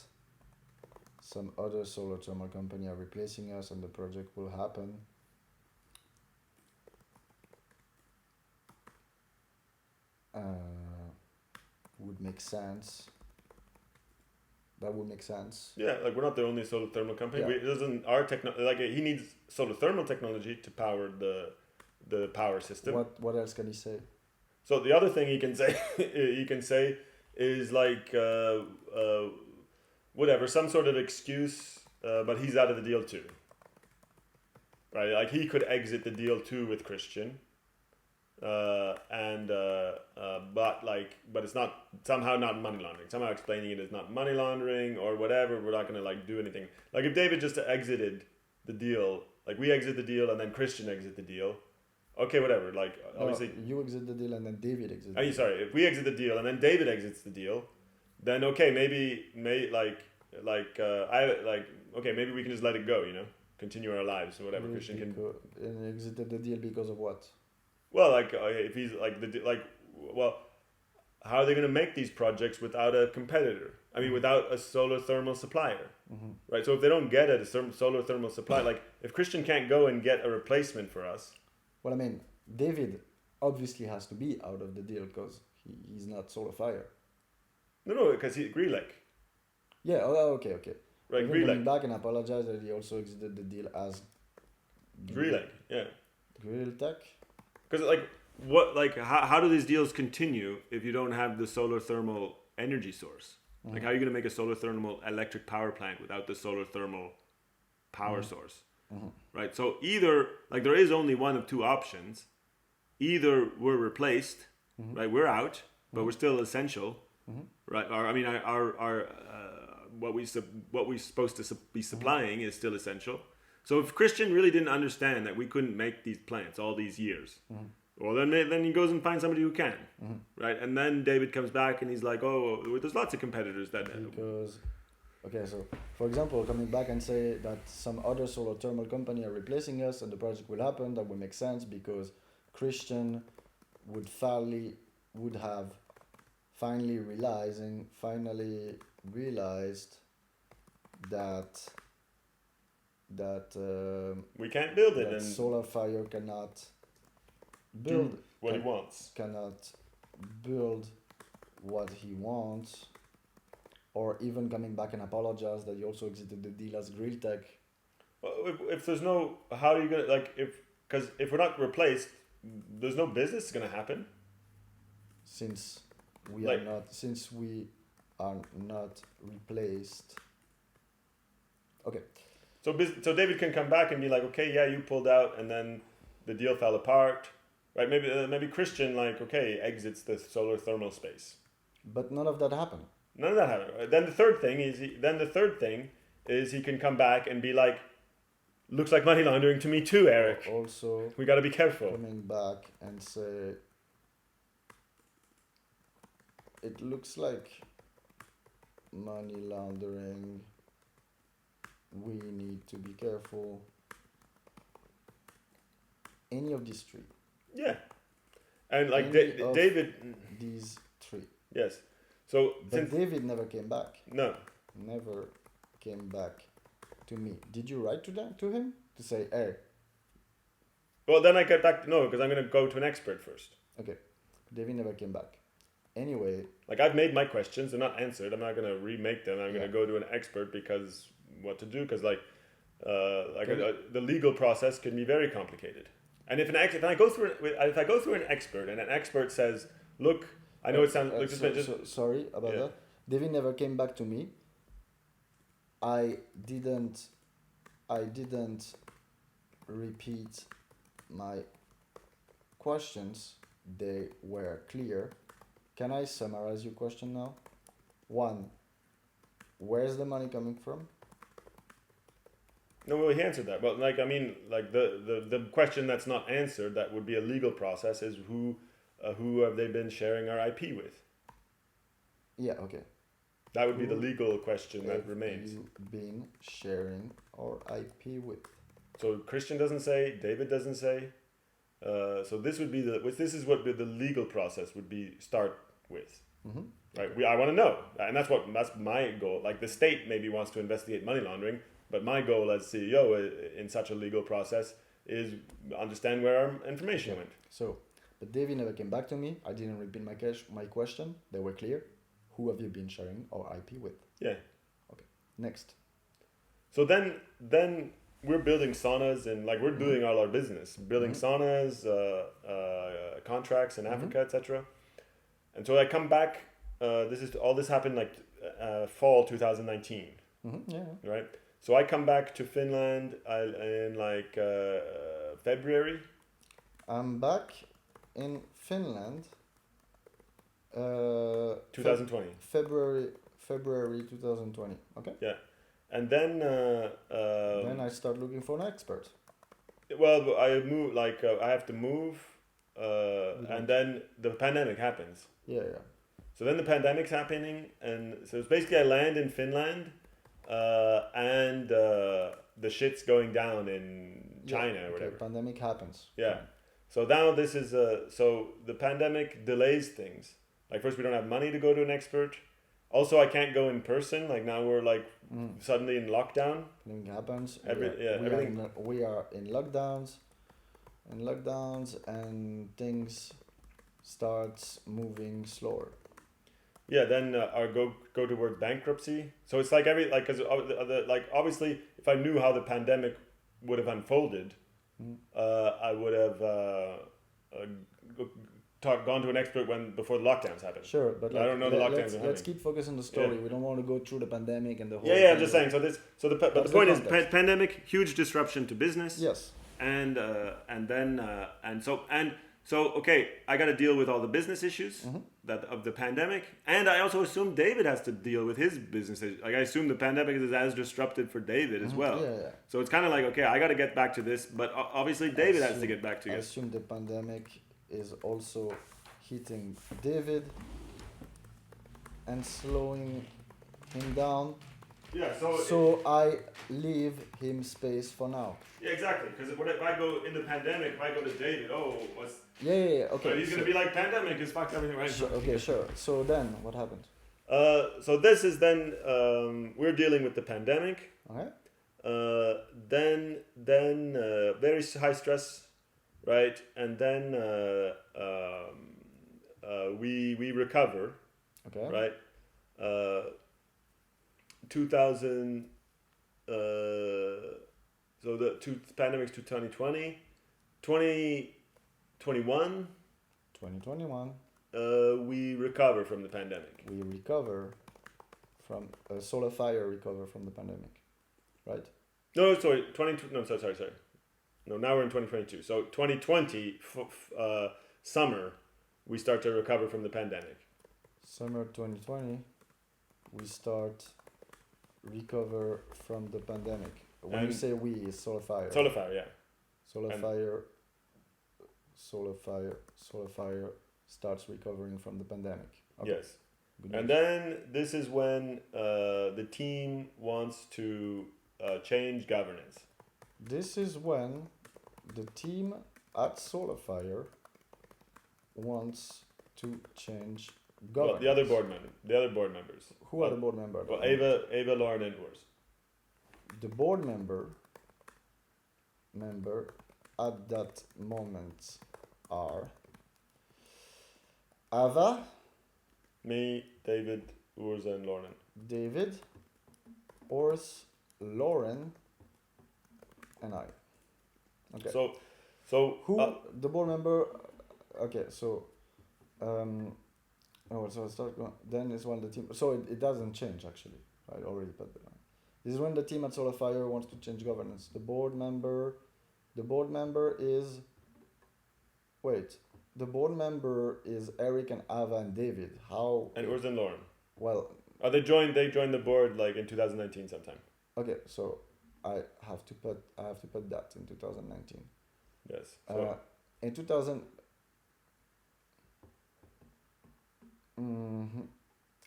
some other solar thermal company are replacing us, and the project will happen. Would make sense. That would make sense. Yeah, like, we're not the only solar thermal company. Yeah. He needs solar thermal technology to power the power system. What else can he say? So the other thing he can say is, like, whatever, some sort of excuse, but he's out of the deal too. Right? Like, he could exit the deal too with Christian. But it's not, somehow not money laundering. Somehow explaining it as not money laundering or whatever. We're not going to, like, do anything. Like, if David just exited the deal, like, we exit the deal and then Christian exit the deal, okay, whatever. Like obviously, you exit the deal and then David exits. Sorry, if we exit the deal and then David exits the deal, then okay, maybe maybe we can just let it go, you know, continue our lives or whatever. Christian can. And exited the deal because of what? Well, like if he's how are they going to make these projects without a competitor? I mean, without a solar thermal supplier, right? So if they don't get a solar thermal supply, like if Christian can't go and get a replacement for us. Well, I mean, David obviously has to be out of the deal because he's not Solar Fire. No, because he's Grelec. Yeah, okay. Right, Grelec. Coming Grelec. back and apologize that he also exited the deal as Grelec, yeah. Greltech. Because how do these deals continue if you don't have the solar thermal energy source? Like how are you going to make a solar thermal electric power plant without the solar thermal power source? Right? So either there is only one of two options. Either we're replaced, right? We're out, but we're still essential, right? Or I mean, our what we're supposed to be supplying is still essential. So if Christian really didn't understand that we couldn't make these plants all these years, well, then he goes and finds somebody who can, right? And then David comes back and he's like, oh, there's lots of competitors that. Because, okay, so for example, coming back and say that some other solar thermal company are replacing us and the project will happen, that would make sense because Christian would have finally realized that we can't build it, that and Solar Fire cannot build what he wants. Cannot build what he wants, or even coming back and apologize that he also exited the deal as Greltech. Well, if there's no, how are you gonna because if we're not replaced, there's no business gonna happen. Since we are not replaced. Okay. So David can come back and be like, okay, yeah, you pulled out, and then the deal fell apart, right? Maybe Christian exits the solar thermal space. But none of that happened. None of that happened. Then the third thing is he can come back and be like, looks like money laundering to me too, Eric. Also, we got to be careful. Coming back and say, it looks like money laundering. We need to be careful. Any of these three. Yeah. And like David. These three. Yes. So. But David never came back. No. Never came back to me. Did you write to him to say, hey? Well, then I get back. No, because I'm going to go to an expert first. Okay. David never came back. Anyway. Like I've made my questions. They're not answered. I'm not going to remake them. I'm going to go to an expert because what to do, because the legal process can be very complicated. And if I go through an expert and an expert says, look, I know it sounds sorry about that. David never came back to me. I didn't repeat my questions. They were clear. Can I summarize your question now? 1, where's the money coming from? No, well, he answered that. But the question that's not answered, that would be a legal process, is who have they been sharing our IP with? Yeah, okay. That would be the legal question that remains. You been sharing our IP with? So Christian doesn't say, David doesn't say. So this would be this is what the legal process would be start with. Right? I want to know, and that's my goal. Like the state maybe wants to investigate money laundering. But my goal as CEO in such a legal process is understand where our information went. So, but David never came back to me. I didn't repeat my question. They were clear. Who have you been sharing our IP with? Yeah. Okay. Next. So then we're building saunas and we're doing all our business, building saunas, contracts in Africa, etc. And so I come back. This happened fall 2019. Right. So I come back to Finland in February. I'm back in Finland. 2020. February 2020. Okay. Yeah, and then. Then I start looking for an expert. Well, I move I have to move, and then the pandemic happens. Yeah. So then the pandemic's happening, and so it's basically I land in Finland, and the shit's going down in China or whatever. Pandemic happens. Yeah. So now this is so the pandemic delays things. Like first we don't have money to go to an expert. Also I can't go in person. Like now we're like suddenly in lockdown. Thing happens. Everything. We are in lockdowns, and things starts moving slower. Yeah. Then our go toward bankruptcy. So it's like because like obviously if I knew how the pandemic would have unfolded, I would have gone to an expert before the lockdowns happened. Sure, but I don't know the lockdowns. Let's keep focusing on the story. We don't want to go through the pandemic and the whole. Yeah. I'm just saying. But the point is, pandemic, huge disruption to business. Yes. And so okay, I got to deal with all the business issues of the pandemic, and I also assume David has to deal with his business issues. Like I assume the pandemic is as disruptive for David as well. Yeah. So it's kind of like, okay, I got to get back to this, but obviously David has to get back to it. I assume the pandemic is also hitting David and slowing him down. Yeah. So I leave him space for now. Yeah, exactly. Because if I go in the pandemic, if I go to David, what's... Yeah. Okay. But he's going to be like, pandemic has fucked everything right. Sure. So then, what happened? So this is then, we're dealing with the pandemic. Okay. Then very high stress, right? And then we recover. Okay. Right? 2000... so the two pandemics to 2020, 2021. 2021. We recover from the pandemic. We recover from Solar Fire. Recover from the pandemic, right? No, sorry. Sorry. No, now we're in 2022. So 2020 summer, we start to recover from the pandemic. Summer 2020, we start recover from the pandemic. When you say we, it's Solar Fire. Solar Fire, yeah. Solar Fire starts recovering from the pandemic. Okay. Yes. And then this is when the team wants to change governance. This is when the team at Solar Fire wants to change governance. Well, the other board members. Who are the board members? Well, Eva, Lauren, and Urs. The board member at that moment are Ava, me, David, Urs, and Lauren. David, Urs, Lauren, and I. Okay. So who the board member? Okay, so so I start going. Then is when the team. So it doesn't change actually. I already put that. This is when the team at Solar Fire wants to change governance. The board member is. Wait, the board member is Eric and Ava and David. How? And Urs and Lauren. Well. They joined the board like in 2019 sometime. Okay, so I have to put that in 2019. Yes. So. In 2000.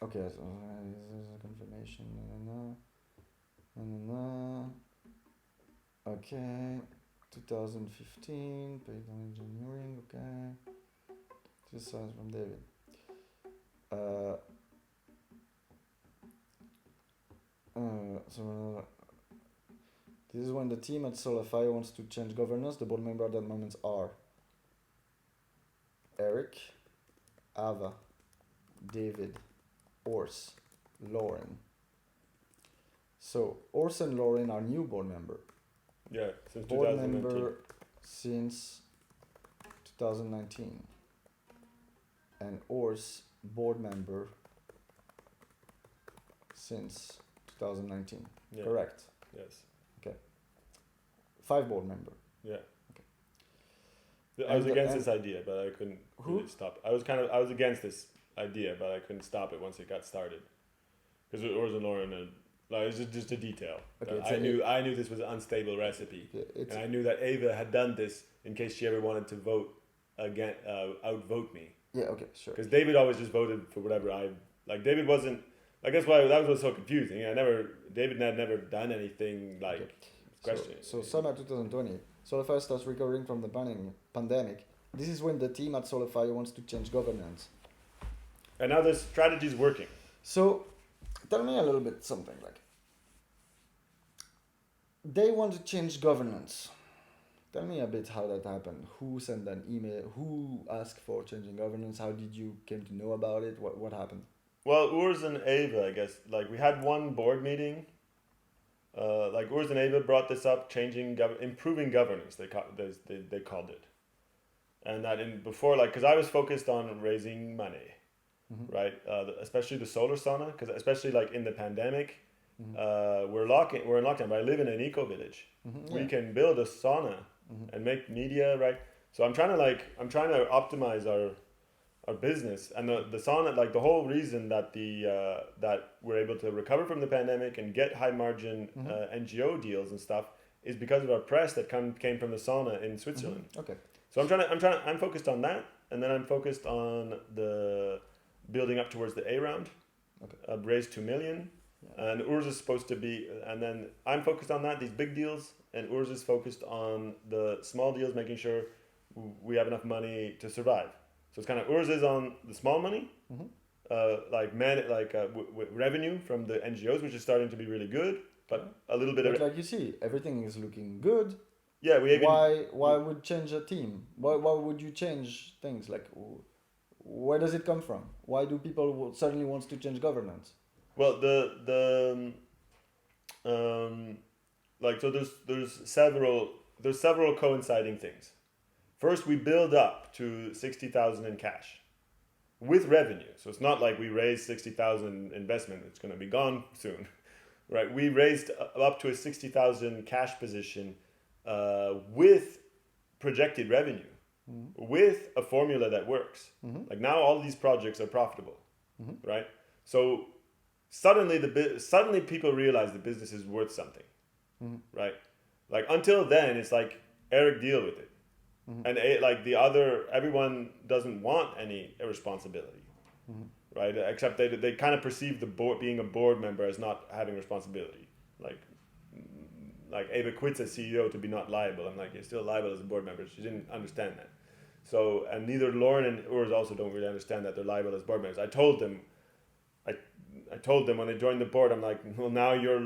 Okay, so this is a confirmation. Okay, 2015, paid on engineering. Okay, this sounds from David. So this is when the team at Solar Fire wants to change governance. The board members at that moment are Eric, Ava, David, Urs, Lauren. So Urs and Lauren are new board member. Yeah, since board 2019. Member since 2019. And Urs board member since 2019. Yeah. Correct. Yes. Okay. 5 board member. Yeah. Okay. I was against this idea, but I couldn't really stop. I was against this idea, but I couldn't stop it once it got started. Because Urs and Lauren Like it's just a detail. Okay, I knew this was an unstable recipe, it's and I knew that Ava had done this in case she ever wanted to vote again, outvote me. yeah. Okay, sure. Because David always just voted for whatever I like. David wasn't. I guess why that was so confusing. David had never done anything like question. So summer 2020, Solify starts recovering from the pandemic. This is when the team at Solify wants to change governance. And now this strategy is working. So, tell me a little bit something like. They want to change governance. Tell me a bit how that happened. Who sent an email? Who asked for changing governance? How did you came to know about it? What happened? Well, Urs and Ava, I guess, like we had one board meeting. Like Urs and Ava brought this up, improving governance. They called it, and that before, like, because I was focused on raising money, right? Especially the solar sauna, because especially like in the pandemic, we're in lockdown. But I live in an eco village. We can build a sauna and make media, right? So I'm trying to optimize our business, and the sauna, like the whole reason that that we're able to recover from the pandemic and get high margin NGO deals and stuff is because of our press that came from the sauna in Switzerland. Okay. So I'm focused on that, and then I'm focused on the building up towards the A round. Okay. Raise 2 million, and Urs is supposed to be, and then I'm focused on that, these big deals, and Urs is focused on the small deals, making sure we have enough money to survive. So it's kind of Urs is on the small money, revenue from the NGOs, which is starting to be really good, but a little bit but like you see, everything is looking good. Yeah, why would change a team? Why would you change things? Like, where does it come from? Why do people suddenly want to change governance? Well, so there's several coinciding things. First, we build up to 60,000 in cash with revenue. So it's not like we raised 60,000 investment; it's going to be gone soon, right? We raised up to a 60,000 cash position with projected revenue, with a formula that works. Like now, all these projects are profitable, right? So suddenly people realize the business is worth something, right? Like until then, it's like Eric, deal with it. And everyone doesn't want any responsibility, right? Except they kind of perceive being a board member as not having responsibility. Like Ava quits as CEO to be not liable. I'm like, you're still liable as a board member. She didn't understand that. So, and neither Lauren and Urs also don't really understand that they're liable as board members. I told them when they joined the board, I'm like, well, now you're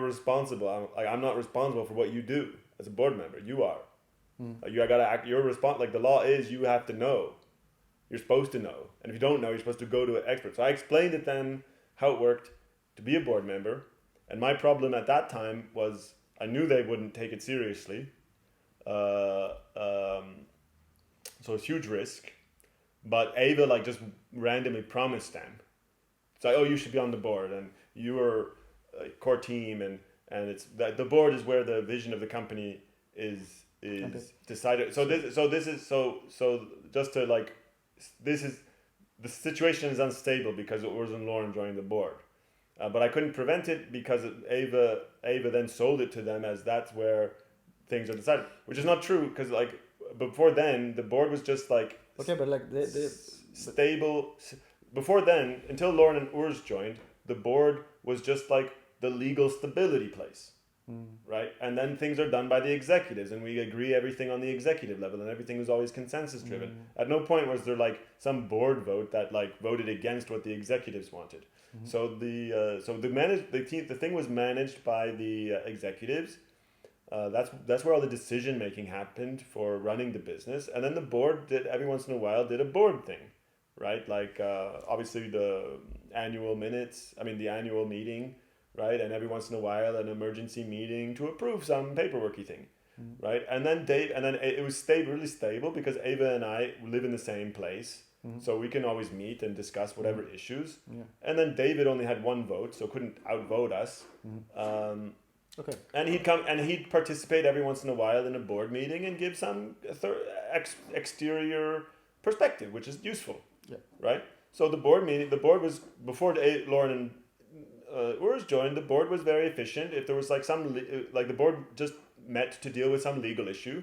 responsible. I'm not responsible for what you do as a board member. You are. You gotta act. You're responsible. Like the law is, you have to know. You're supposed to know, and if you don't know, you're supposed to go to an expert. So I explained to them how it worked to be a board member, and my problem at that time was I knew they wouldn't take it seriously. So it's huge risk, but Ava just randomly promised them. It's like, oh, you should be on the board, and you are a core team, and it's that the board is where the vision of the company is decided. So the situation is unstable because Urs and Lauren joined the board, but I couldn't prevent it because Ava then sold it to them as that's where things are decided, which is not true because like before then the board was just like stable. Before then, until Lauren and Urs joined, the board was just like the legal stability place. Right, and then things are done by the executives, and we agree everything on the executive level, and everything was always consensus driven. At no point was there like some board vote that like voted against what the executives wanted. So the thing was managed by the executives. That's where all the decision making happened for running the business, and then the board every once in a while did a board thing, right? Like obviously the annual meeting. Right, and every once in a while an emergency meeting to approve some paperworky thing, right? And then it was really stable because Ava and I live in the same place, so we can always meet and discuss whatever issues. Yeah. And then David only had one vote, so couldn't outvote us. Okay. And he'd participate every once in a while in a board meeting and give some exterior perspective, which is useful. Yeah. Right. So the board was before Lauren and Urs joined, the board was very efficient. If there was like like the board just met to deal with some legal issue,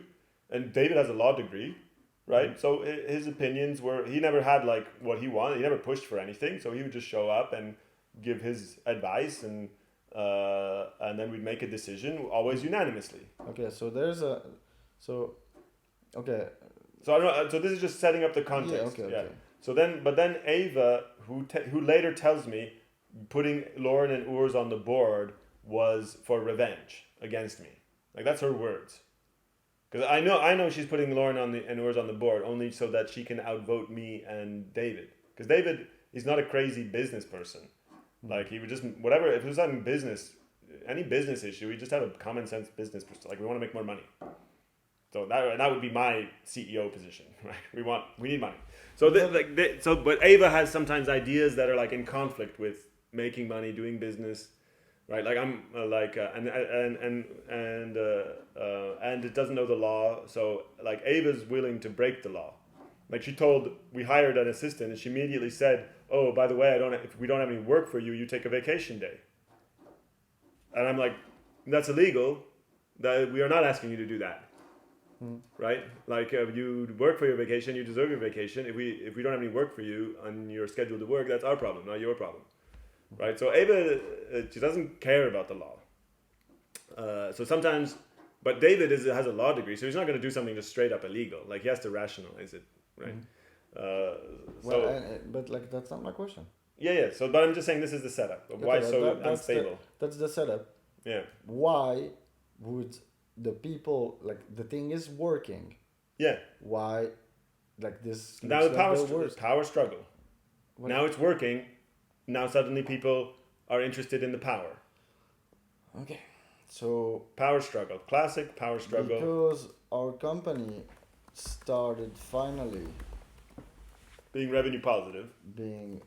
and David has a law degree, right? Mm-hmm. So his opinions were, he never had like what he wanted. He never pushed for anything. So he would just show up and give his advice, and then we'd make a decision, always unanimously. Okay, so there's a, so, okay. So I don't know. So this is just setting up the context. Yeah, okay, Yeah. okay. So then Ava, who later tells me, putting Lauren and Urs on the board was for revenge against me. Like, that's her words. Because I know she's putting Lauren and Urs on the board only so that she can outvote me and David. Because David is not a crazy business person. Like, he would just, whatever, if it was any business issue, he'd just have a common sense business person. Like, we want to make more money. So that would be my CEO position, right? We need money. So but Ava has sometimes ideas that are like in conflict with making money, doing business, right? Like I'm and it doesn't know the law. So like Ava's willing to break the law. Like we hired an assistant, and she immediately said, "Oh, by the way, if we don't have any work for you, you take a vacation day." And I'm like, "That's illegal. That we are not asking you to do that." Right? Like you work for your vacation, you deserve your vacation. If we don't have any work for you on your schedule to work, that's our problem, not your problem. Right? So Ava, she doesn't care about the law. So sometimes, but David has a law degree, so he's not going to do something just straight up illegal. Like he has to rationalize it, right? But like that's not my question. Yeah. So, but I'm just saying this is the setup of why unstable. That's the setup. Yeah. Why would the people, like, the thing is working? Yeah. Why, like, this? Now the power struggle. What? Now it's working. Now suddenly people are interested in the power. Okay. So power struggle, classic power struggle. Because our company started finally being revenue positive. Being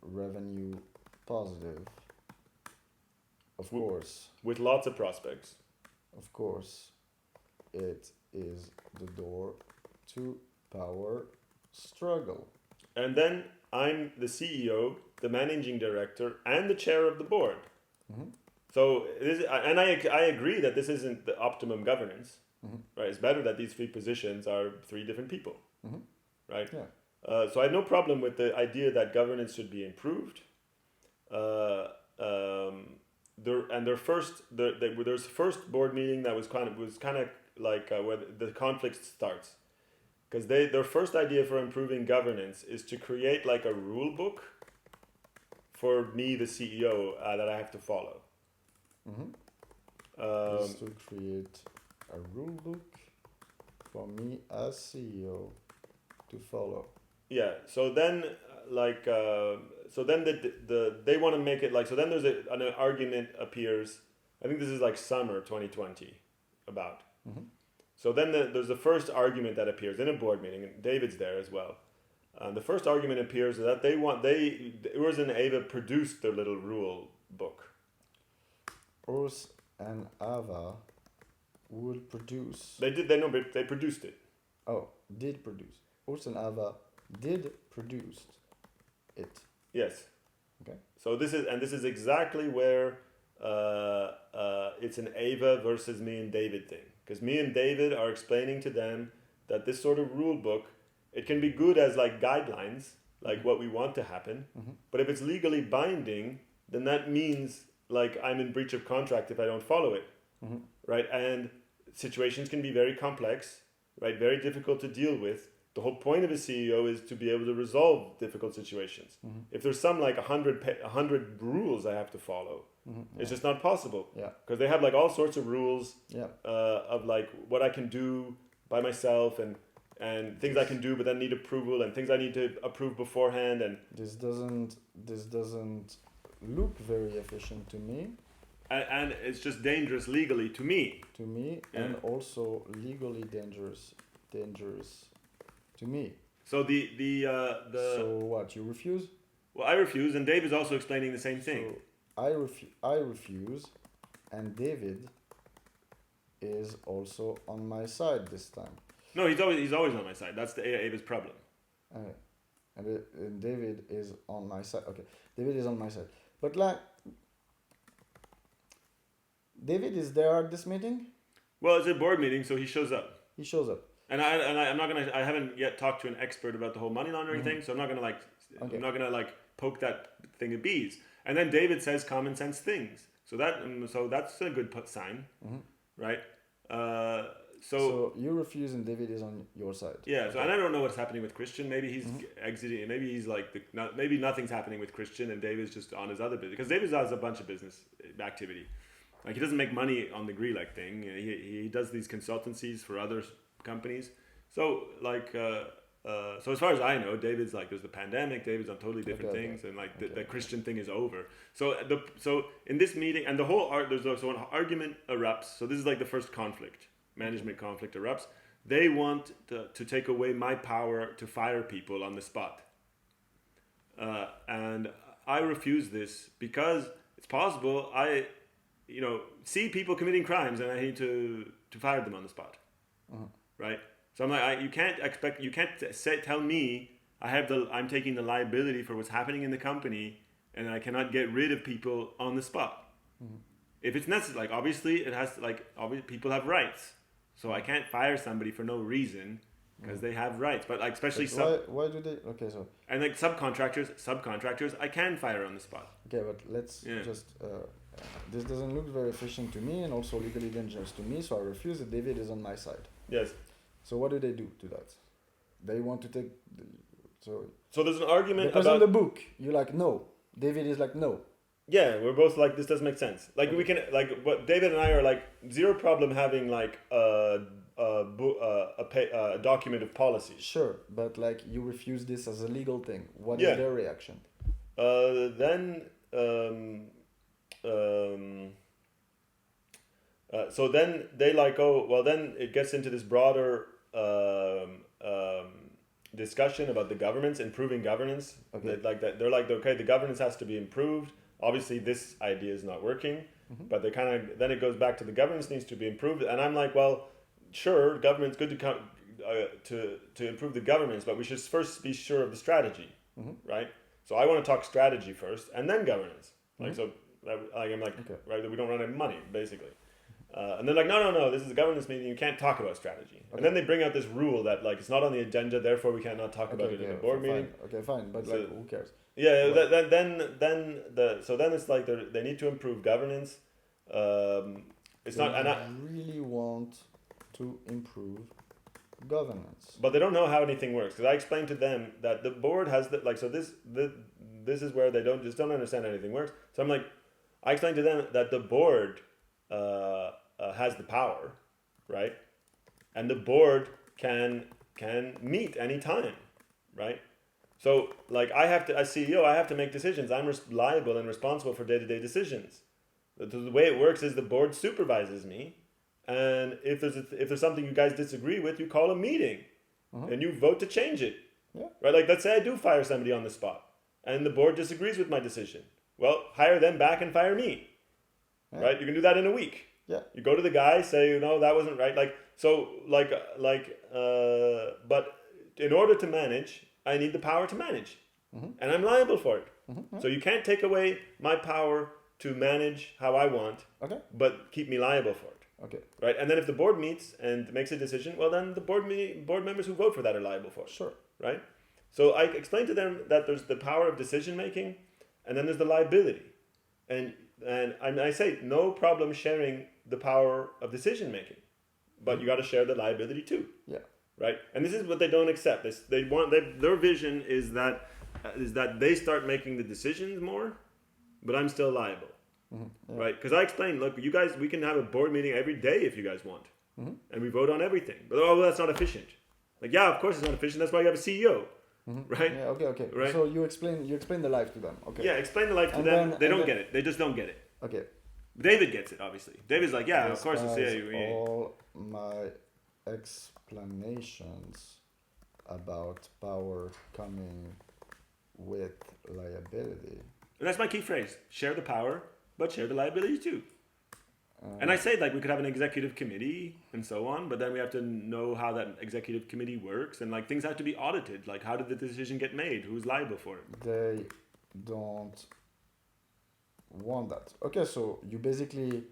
revenue positive. Of course. With lots of prospects. Of course, it is the door to power struggle. And then I'm the CEO, the managing director, and the chair of the board. Mm-hmm. So I agree that this isn't the optimum governance. Mm-hmm. Right? It's better that these three positions are three different people. Mm-hmm. Right? Yeah. So I have no problem with the idea that governance should be improved. Their first board meeting that was kind of like where the conflict starts, because their first idea for improving governance is to create like a rule book for me, the CEO, that I have to follow. Mm-hmm. Is to create a rule book for me as CEO to follow. Yeah. So then, they want to make it like, so then there's an argument appears. I think this is like summer 2020 about. Mm-hmm. So then there's the first argument that appears in a board meeting, and David's there as well. The first argument appears that Urs and Ava produced their little rule book. Urs and Ava would produce. They produced it. Oh, did produce. Urs and Ava did produce it. Yes. Okay. So this is exactly where it's an Ava versus me and David thing, because me and David are explaining to them that this sort of rule book, it can be good as like guidelines, like what we want to happen, mm-hmm. but if it's legally binding, then that means like I'm in breach of contract if I don't follow it, mm-hmm. right? And situations can be very complex, right? Very difficult to deal with. The whole point of a CEO is to be able to resolve difficult situations. Mm-hmm. If there's some like 100 rules I have to follow, mm-hmm. it's just not possible. Yeah. Because they have like all sorts of rules. Yeah. Of like what I can do by myself and things I can do but then need approval, and things I need to approve beforehand, and this doesn't look very efficient to me. And it's just dangerous legally to me. Yeah. And also legally dangerous to me. So So what, you refuse? Well, I refuse, and Dave is also explaining the same thing. So I refuse, and David is also on my side this time. No, he's always on my side. That's Ava's problem. And David is on my side. Okay, David is on my side. But like, David is there at this meeting. Well, it's a board meeting, so he shows up. He shows up. And I'm not gonna. I haven't yet talked to an expert about the whole money laundering thing, so I'm not gonna like. Okay. I'm not gonna like poke that thing of bees. And then David says common sense things. So that's a good sign, right? So you refuse, and David is on your side. Yeah. So and I don't know what's happening with Christian. Maybe he's exiting. Maybe he's like maybe nothing's happening with Christian, and David's just on his other business because David has a bunch of business activity. Like he doesn't make money on the Gree-like thing. He does these consultancies for other companies. So like so as far as I know, David's like there's the pandemic. David's on totally different things, and like the Christian thing is over. So in this meeting and the whole there's also an argument erupts. So this is like the first conflict, management conflict erupts. They want to take away my power to fire people on the spot, and I refuse this because it's possible I see people committing crimes and I need to fire them on the spot, right? So I'm like, you can't tell me I'm taking the liability for what's happening in the company and I cannot get rid of people on the spot. If it's necessary, like obviously it has to, like obviously people have rights, so I can't fire somebody for no reason because they have rights. But like especially why do they? Okay, so and like subcontractors, I can fire on the spot. Okay, but let's just. This doesn't look very efficient to me and also legally dangerous to me, so I refuse it. David is on my side. Yes. So what do they do to that? They want to take... So there's an argument because about... on the book, you're like, no. David is like, no. Yeah, we're both like, this doesn't make sense. Like we can, like, what David and I are like, zero problem having like a document of policies. Sure, but like you refuse this as a legal thing. What is their reaction? So then they like, oh, well, then it gets into this broader discussion about the governments, improving governance. Okay. They're like, okay, the governance has to be improved. Obviously, this idea is not working, but they kind of then it goes back to the governance needs to be improved. And I'm like, well, sure, government's good to improve the governance, but we should first be sure of the strategy, right? So I want to talk strategy first, and then governance. Like so. I'm like, right, that we don't run out of money, basically. And they're like, no, this is a governance meeting, you can't talk about strategy. Okay. And then they bring out this rule that like it's not on the agenda, therefore we cannot talk about it in a board meeting. Okay, fine, but like, who cares? Yeah, then it's like they need to improve governance. It's not, and I really want to improve governance, but they don't know how anything works. Because I explained to them that the board has this is where they don't understand how anything works. So I'm like, I explained to them that the board has the power, right? And the board can meet anytime, right? So like as CEO, I have to make decisions. I'm liable and responsible for day-to-day decisions. The way it works is the board supervises me, and if there's something you guys disagree with, you call a meeting, and you vote to change it, right? Like let's say I do fire somebody on the spot, and the board disagrees with my decision. Well, hire them back and fire me, right? You can do that in a week. Yeah. You go to the guy, say, no, that wasn't right. But in order to manage, I need the power to manage, and I'm liable for it. So you can't take away my power to manage how I want, but keep me liable for it. Okay. Right, and then if the board meets and makes a decision, well, then the board members who vote for that are liable for it. Sure. Right. So I explained to them that there's the power of decision making, and then there's the liability, and I say no problem sharing the power of decision making, but you got to share the liability too. Yeah. Right, and this is what they don't accept. Their vision is that they start making the decisions more, but I'm still liable. Right, because I explained, look, you guys, we can have a board meeting every day if you guys want, and we vote on everything. But that's not efficient. Like, yeah, of course it's not efficient. That's why you have a CEO, right? Yeah. Okay. Right? So you explain the life to them. Okay. Yeah, explain the life to them. They don't get it. They just don't get it. Okay. David gets it, obviously. David's like, yeah, of course it's all my explanations about power coming with liability. And that's my key phrase: share the power, but share the liability too. And I say, like, we could have an executive committee and so on, but then we have to know how that executive committee works, and like things have to be audited. Like, how did the decision get made? Who's liable for it? They don't want that. Okay, so you basically,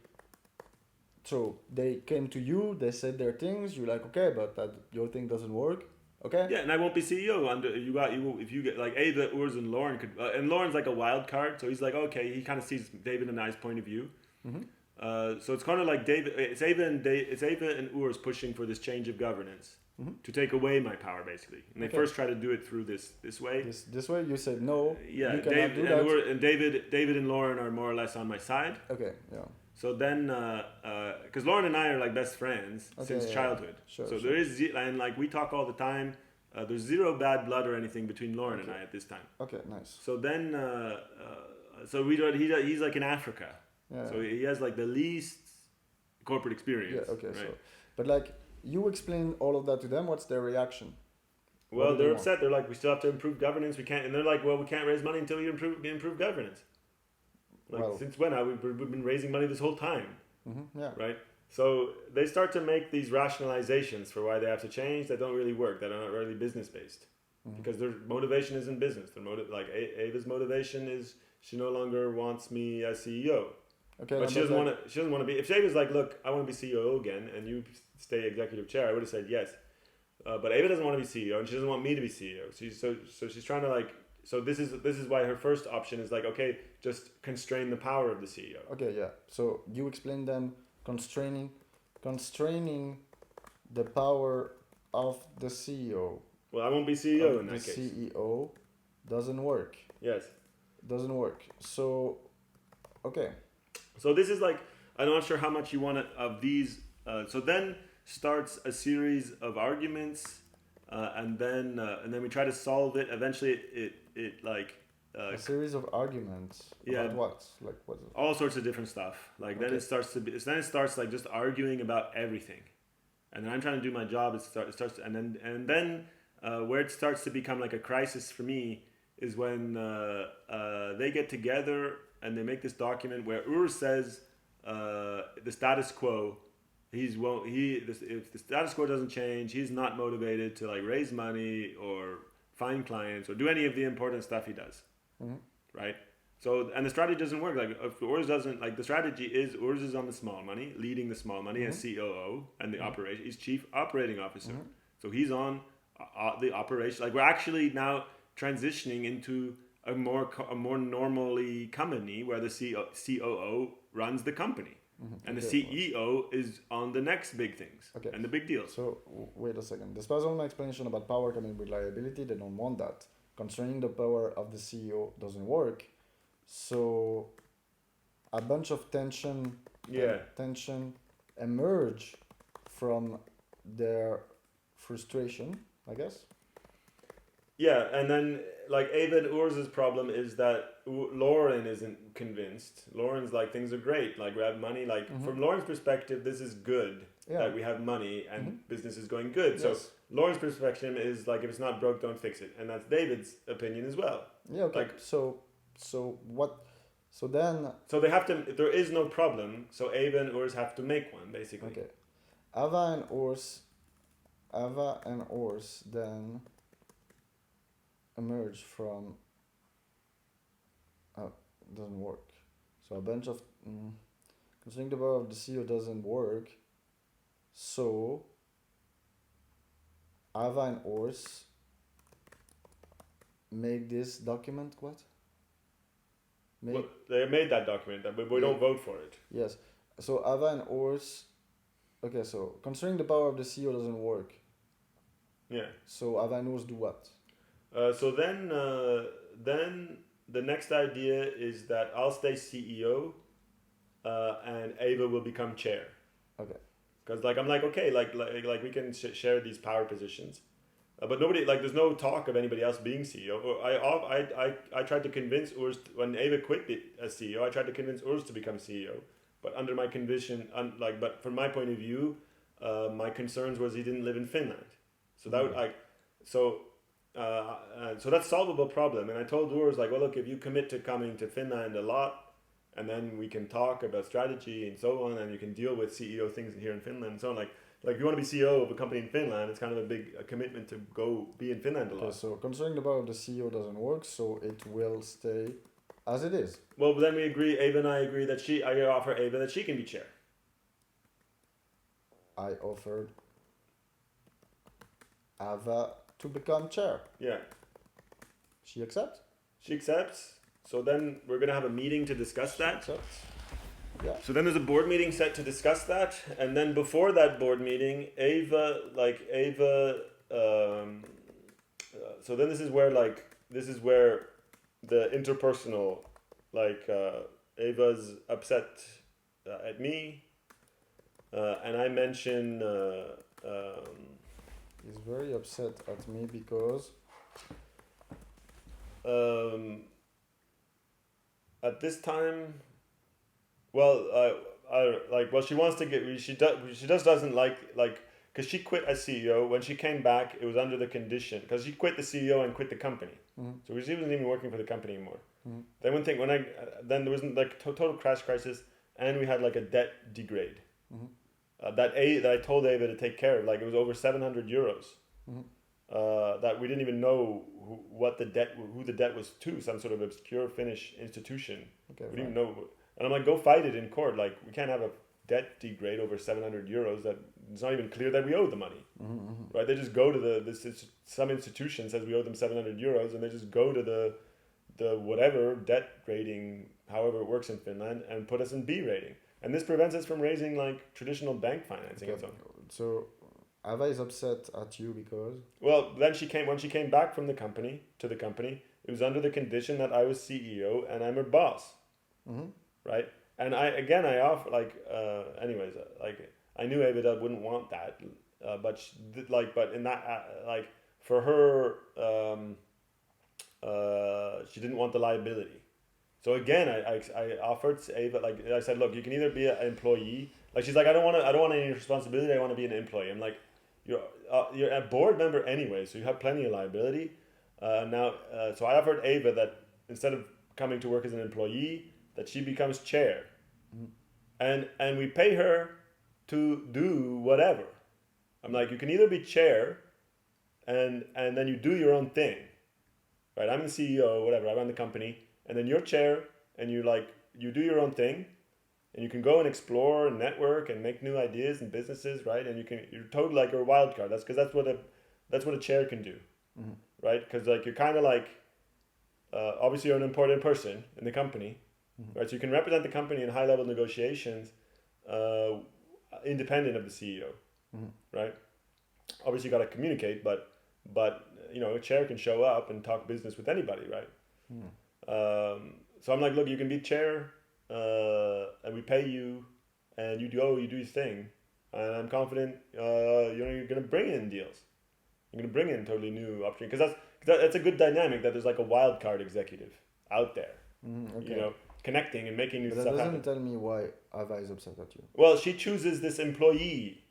so they came to you, they said their things, you're like, okay, but that your thing doesn't work. Okay. Yeah, and I won't be CEO under you. If you get like Ava, Urs, and Lauren could, and Lauren's like a wild card, so he's like, okay, he kind of sees David and I's point of view. Mm-hmm. So it's kind of like David. It's Ava and Urs pushing for this change of governance to take away my power, basically. And they first try to do it through this way. This way, you said no. Yeah, you cannot do that. And David and Lauren are more or less on my side. Okay. Yeah. So then, because Lauren and I are like best friends since childhood. Sure, so sure. there is, and like we talk all the time. There's zero bad blood or anything between Lauren and I at this time. Okay, nice. So then, he's like in Africa. Yeah. So he has like the least corporate experience. Yeah. Okay. Right? So, but like you explain all of that to them, what's their reaction? Well, they're upset. They're like, we still have to improve governance. We can't, and they're like, well, we can't raise money until we improve governance. Like since when? We've been raising money this whole time. Mm-hmm, yeah. Right. So they start to make these rationalizations for why they have to change that don't really work. That are not really business based, because their motivation isn't business. Their Ava's motivation is she no longer wants me as CEO. Okay. But she doesn't want to. She doesn't want to be. If Ava's like, look, I want to be CEO again, and you stay executive chair, I would have said yes. But Ava doesn't want to be CEO, and she doesn't want me to be CEO. So she's trying to like. So this is why her first option is like, okay, just constrain the power of the CEO. Okay. Yeah. So you explain them constraining the power of the CEO. Well, I won't be CEO in that case. The CEO doesn't work. Yes. Doesn't work. So, okay. So this is like, I'm not sure how much you want of these. So then starts a series of arguments, and then we try to solve it. Eventually, it like. A series of arguments. Yeah. About what? Like what? All sorts of different stuff. Like then it starts like just arguing about everything, and then I'm trying to do my job. It starts, and then where it starts to become like a crisis for me is when they get together and they make this document where Urs says the status quo. If the status quo doesn't change, he's not motivated to like raise money or find clients or do any of the important stuff he does. Mm-hmm. Right? So, and the strategy doesn't work. Like, if Urs doesn't, like, the strategy is Urs is on the small money, leading the small money as COO and the operation. He's chief operating officer. So he's on the operation. Like, we're actually now transitioning into a more normally company where the COO runs the company. And the CEO is on the next big things and the big deals. So, wait a second. Despite all my explanation about power coming with liability, they don't want that. Constraining the power of the CEO doesn't work. So, a bunch of tension emerge from their frustration, I guess. Yeah, and then like Ava and Urs's problem is that Lauren isn't convinced. Lauren's like, things are great, like we have money. Like from Lauren's perspective, this is good. That we have money and business is going good. Yes. So Lauren's perspective is like, if it's not broke, don't fix it, and that's David's opinion as well. Yeah. Okay. Like, so what? So then. So they have to. There is no problem. So Ava and Urs have to make one, basically. Okay. Ava and Urs then emerge from. Doesn't work. So a bunch of considering the power of the CEO doesn't work. So Ava and Urs make this document what? Well, they made that document, but we don't vote for it. Yes. So Ava and Urs. Okay, so considering the power of the CEO doesn't work. Yeah. So Ava and Urs do what? So then the next idea is that I'll stay CEO, and Ava will become chair. Okay. Because like I'm like, okay, like we can share these power positions, but nobody, like, there's no talk of anybody else being CEO. Or I tried to convince Urs when Ava quit as CEO. I tried to convince Urs to become CEO, but under my condition, but from my point of view, my concerns was he didn't live in Finland, so that would so that's solvable problem. And I told Urs, like, well, look, if you commit to coming to Finland a lot, and then we can talk about strategy and so on, and you can deal with CEO things here in Finland and so on. Like if you want to be CEO of a company in Finland, it's kind of a big commitment to go be in Finland a lot. Okay, so considering the power of the CEO doesn't work, so it will stay as it is. Well, then we agree. Ava and I agree that I offer Ava that she can be chair. I offered Ava to become chair. Yeah. She accepts? She accepts. So then we're gonna have a meeting to discuss that. Accepts. Yeah. So then there's a board meeting set to discuss that, and then before that board meeting, so then this is where the interpersonal, Ava's upset at me, and I mention. He's very upset at me because at this time, she wants to get. She doesn't like because she quit as CEO. When she came back, it was under the condition because she quit the CEO and quit the company. Mm-hmm. So she wasn't even working for the company anymore. Mm-hmm. Then then there was total crash crisis, and we had like a debt degrade. Mm-hmm. That I told Ava to take care of. Like it was over 700 euros. Mm-hmm. That we didn't even know who the debt was to, some sort of obscure Finnish institution. Okay, we didn't even know. And I'm like, go fight it in court. Like, we can't have a debt degrade over 700 euros that it's not even clear that we owe the money. Mm-hmm. Right? They just go to some institution says we owe them 700 euros and they just go to the whatever debt rating, however it works in Finland, and put us in B rating. And this prevents us from raising like traditional bank financing and so on. So Ava is upset at you because? Well, then when she came back from the company, it was under the condition that I was CEO and I'm her boss. Mm-hmm. Right? And I offer I knew Ava wouldn't want that, but for her, she didn't want the liability. So again, I offered Ava, I said, look, you can either be an employee, she's like, I don't want any responsibility, I want to be an employee. I'm like, you're a board member anyway, so you have plenty of liability. So I offered Ava that instead of coming to work as an employee, that she becomes chair. Mm-hmm. And we pay her to do whatever. I'm like, you can either be chair and then you do your own thing. Right? I'm the CEO, whatever, I run the company, and then you're chair and you do your own thing and you can go and explore and network and make new ideas and businesses, right? And you're totally like a wild card. That's what a chair can do. Mm-hmm. Right? Because you're kind of obviously you're an important person in the company. Mm-hmm. Right, so you can represent the company in high-level negotiations, independent of the CEO. Mm-hmm. Right, obviously you got to communicate, but a chair can show up and talk business with anybody, right? Mm-hmm. So I'm like, look, you can be chair, and we pay you, and you do your thing, and I'm confident you're going to bring in deals. You're going to bring in totally new opportunities because that's a good dynamic. That there's like a wild card executive out there. Mm-hmm. Okay. Connecting and making new stuff happen. That doesn't tell me why Ava is upset at you. Well, she chooses this employee.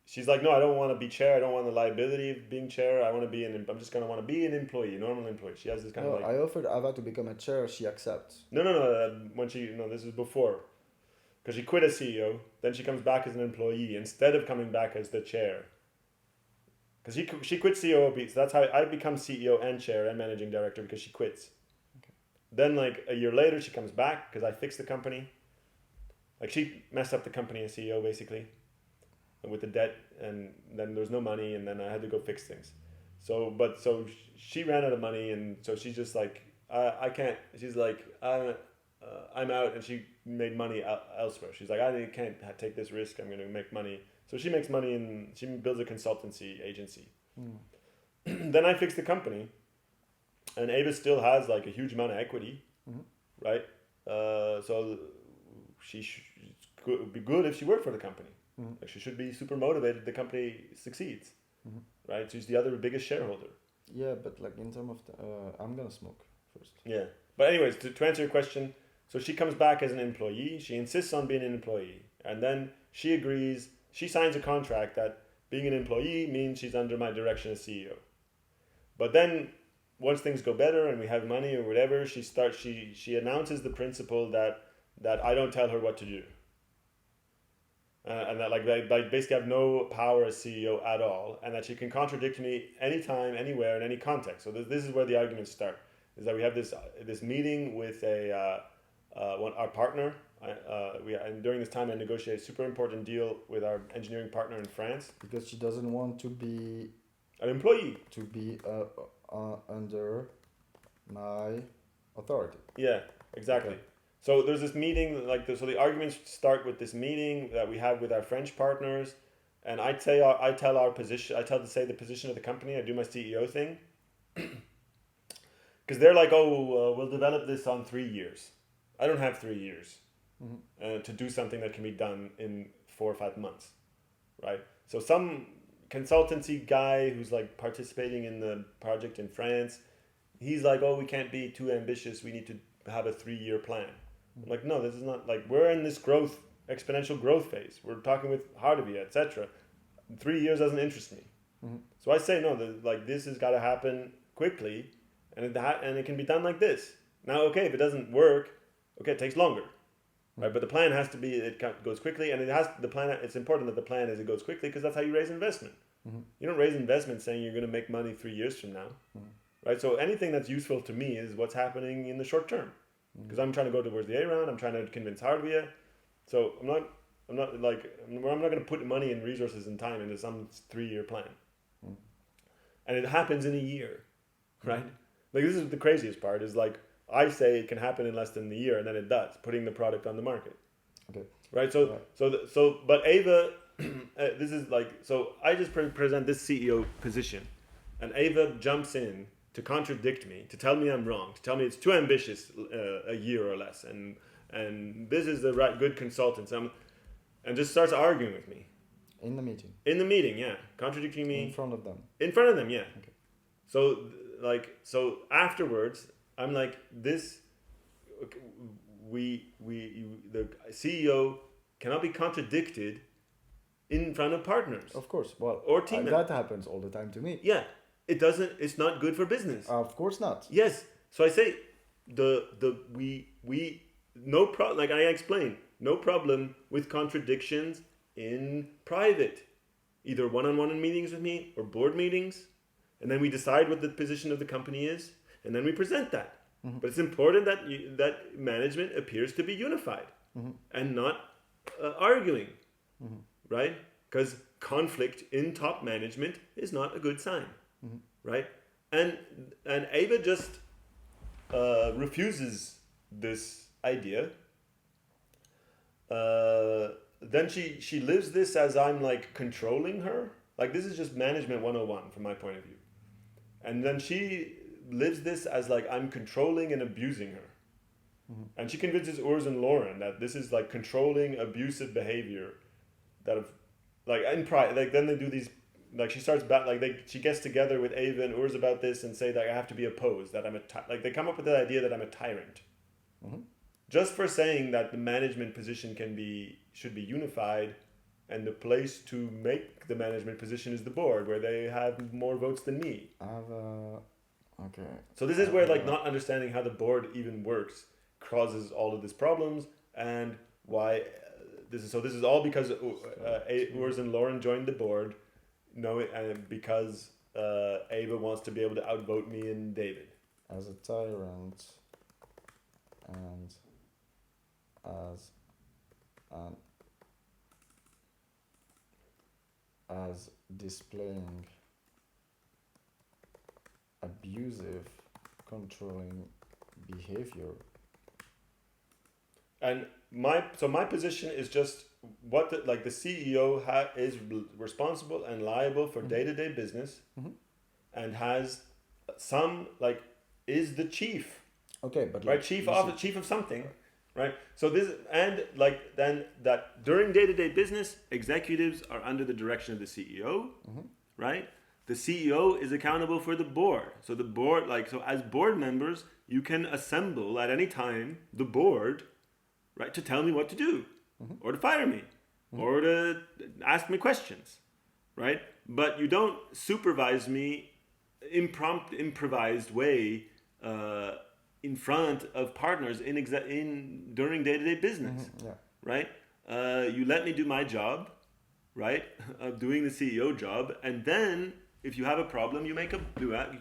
She's like, no, I don't want to be chair. I don't want the liability of being chair. I'm just going to want to be an employee, normal employee. She has this kind of I offered Ava to become a chair. She accepts. No. This is before. Because she quit as CEO. Then she comes back as an employee instead of coming back as the chair. Because she quit CEO. So that's how I become CEO and chair and managing director because she quits. Then, a year later, she comes back because I fixed the company. She messed up the company as CEO, basically, with the debt, and then there was no money, and then I had to go fix things. So she ran out of money, and so she's just I can't. She's like, I'm out, and she made money elsewhere. She's like, I can't take this risk. I'm going to make money. So she makes money, and she builds a consultancy agency. Mm. Then I fixed the company. And Ava still has a huge amount of equity, mm-hmm. Right? So it would be good if she worked for the company. Mm-hmm. She should be super motivated. The company succeeds, mm-hmm. Right? She's the other biggest shareholder. Yeah, but in terms of I'm gonna smoke first. Yeah, but anyways, to answer your question, so she comes back as an employee. She insists on being an employee, and then she agrees. She signs a contract that being an employee means she's under my direction as CEO. But then, once things go better and we have money or whatever, she announces the principle that I don't tell her what to do. And that I basically have no power as CEO at all, and that she can contradict me anytime, anywhere, in any context. So this is where the arguments start. is that we have this meeting with our partner. And during this time I negotiated a super important deal with our engineering partner in France. Because she doesn't want to be an employee. To be under my authority. Yeah, exactly. Okay. So there's this meeting, so the arguments start with this meeting that we have with our French partners, and I tell our position, the position of the company. I do my CEO thing, because they're like, we'll develop this on 3 years. I don't have 3 years to do something that can be done in 4 or 5 months, right? So some consultancy guy who's like participating in the project in France, he's like, we can't be too ambitious. We need to have a 3-year plan. I'm like, no, this is not, like, we're in this exponential growth phase. We're talking with Hardevi, etc. 3 years doesn't interest me. So I say, no, this has got to happen quickly, and it can be done like this. Now, okay, if it doesn't work, okay, it takes longer. Right, but the plan has to be, it goes quickly, and it's important that the plan is it goes quickly, because that's how you raise investment. You don't raise investment saying you're going to make money 3 years from now. Right, so anything that's useful to me is what's happening in the short term, because I'm trying to go towards the A round. I'm trying to convince Hardevi. So I'm not going to put money and resources and time into some 3-year plan. And it happens in a year, right? Like, this is the craziest part, is like, I say it can happen in less than a year, and then it does, putting the product on the market. Okay. Right. But Ava, this is like, so I just present this CEO position, and Ava jumps in to contradict me, to tell me I'm wrong, to tell me it's too ambitious, a year or less, and this is the right good consultant, and just starts arguing with me. In the meeting. In the meeting, yeah, contradicting me. In front of them. In front of them, yeah. Okay. So afterwards, I'm like, the CEO cannot be contradicted in front of partners. Of course. Well, or team that happens all the time to me. Yeah. It's not good for business. Of course not. Yes. So I say, no problem, like I explained, no problem with contradictions in private, either one-on-one in meetings with me or board meetings. And then we decide what the position of the company is, and then we present that. But it's important that management appears to be unified and not arguing, right? Because conflict in top management is not a good sign, right? And Ava just refuses this idea. Then she lives this as I'm like controlling her. Like, this is just management 101 from my point of view. And then she lives this as like I'm controlling and abusing her. And she convinces Urs and Lauren that this is like controlling, abusive behavior that of like in pride. Like, then they do these, like, she starts back, like she gets together with Ava and Urs about this and say that I have to be opposed, that I'm like they come up with the idea that I'm a tyrant. Just for saying that the management position should be unified, and the place to make the management position is the board, where they have more votes than me. Okay. So this is where like not understanding how the board even works causes all of these problems, and why this is all because Urs and Lauren joined the board, because Ava wants to be able to outvote me and David. As a tyrant, and as displaying abusive, controlling behavior. And my position is just what the CEO is responsible and liable for day-to-day business, and has some is the chief. Okay, but right, chief of something, right? So this, and then that during day-to-day business, executives are under the direction of the CEO, right? The CEO is accountable for the board. So the board, so as board members, you can assemble at any time the board, right, to tell me what to do, or to fire me, or to ask me questions, right? But you don't supervise me improvised way in front of partners during day-to-day business, right? You let me do my job, right, of doing the CEO job, and then if you have a problem, you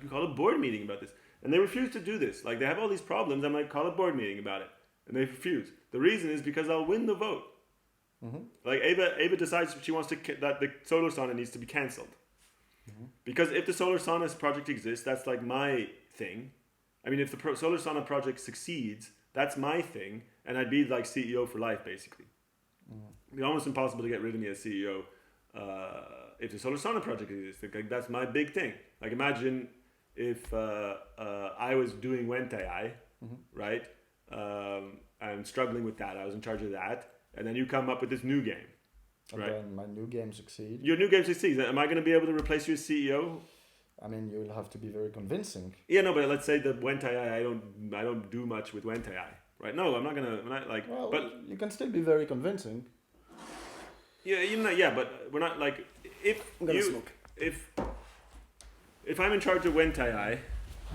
call a board meeting about this. And they refuse to do this. Like, they have all these problems. I'm like, call a board meeting about it. And they refuse. The reason is because I'll win the vote. Like, Ava decides she wants that the solar sauna needs to be cancelled. Because if the solar sauna project exists, that's like my thing. I mean, if the solar sauna project succeeds, that's my thing. And I'd be like CEO for life, basically. It'd be almost impossible to get rid of me as CEO if the solar sauna project exists. Like, that's my big thing. Like, imagine if I was doing Wentai, right? And struggling with that. I was in charge of that. And then you come up with this new game, right? And then my new game succeeds. Your new game succeeds. Am I going to be able to replace you as CEO? I mean, you'll have to be very convincing. Yeah, no, but let's say the Wentai, I don't do much with Wentai, right? No, I'm not like. Well, but you can still be very convincing. Yeah, but we're not like if I'm gonna smoke. If I'm in charge of Wentai,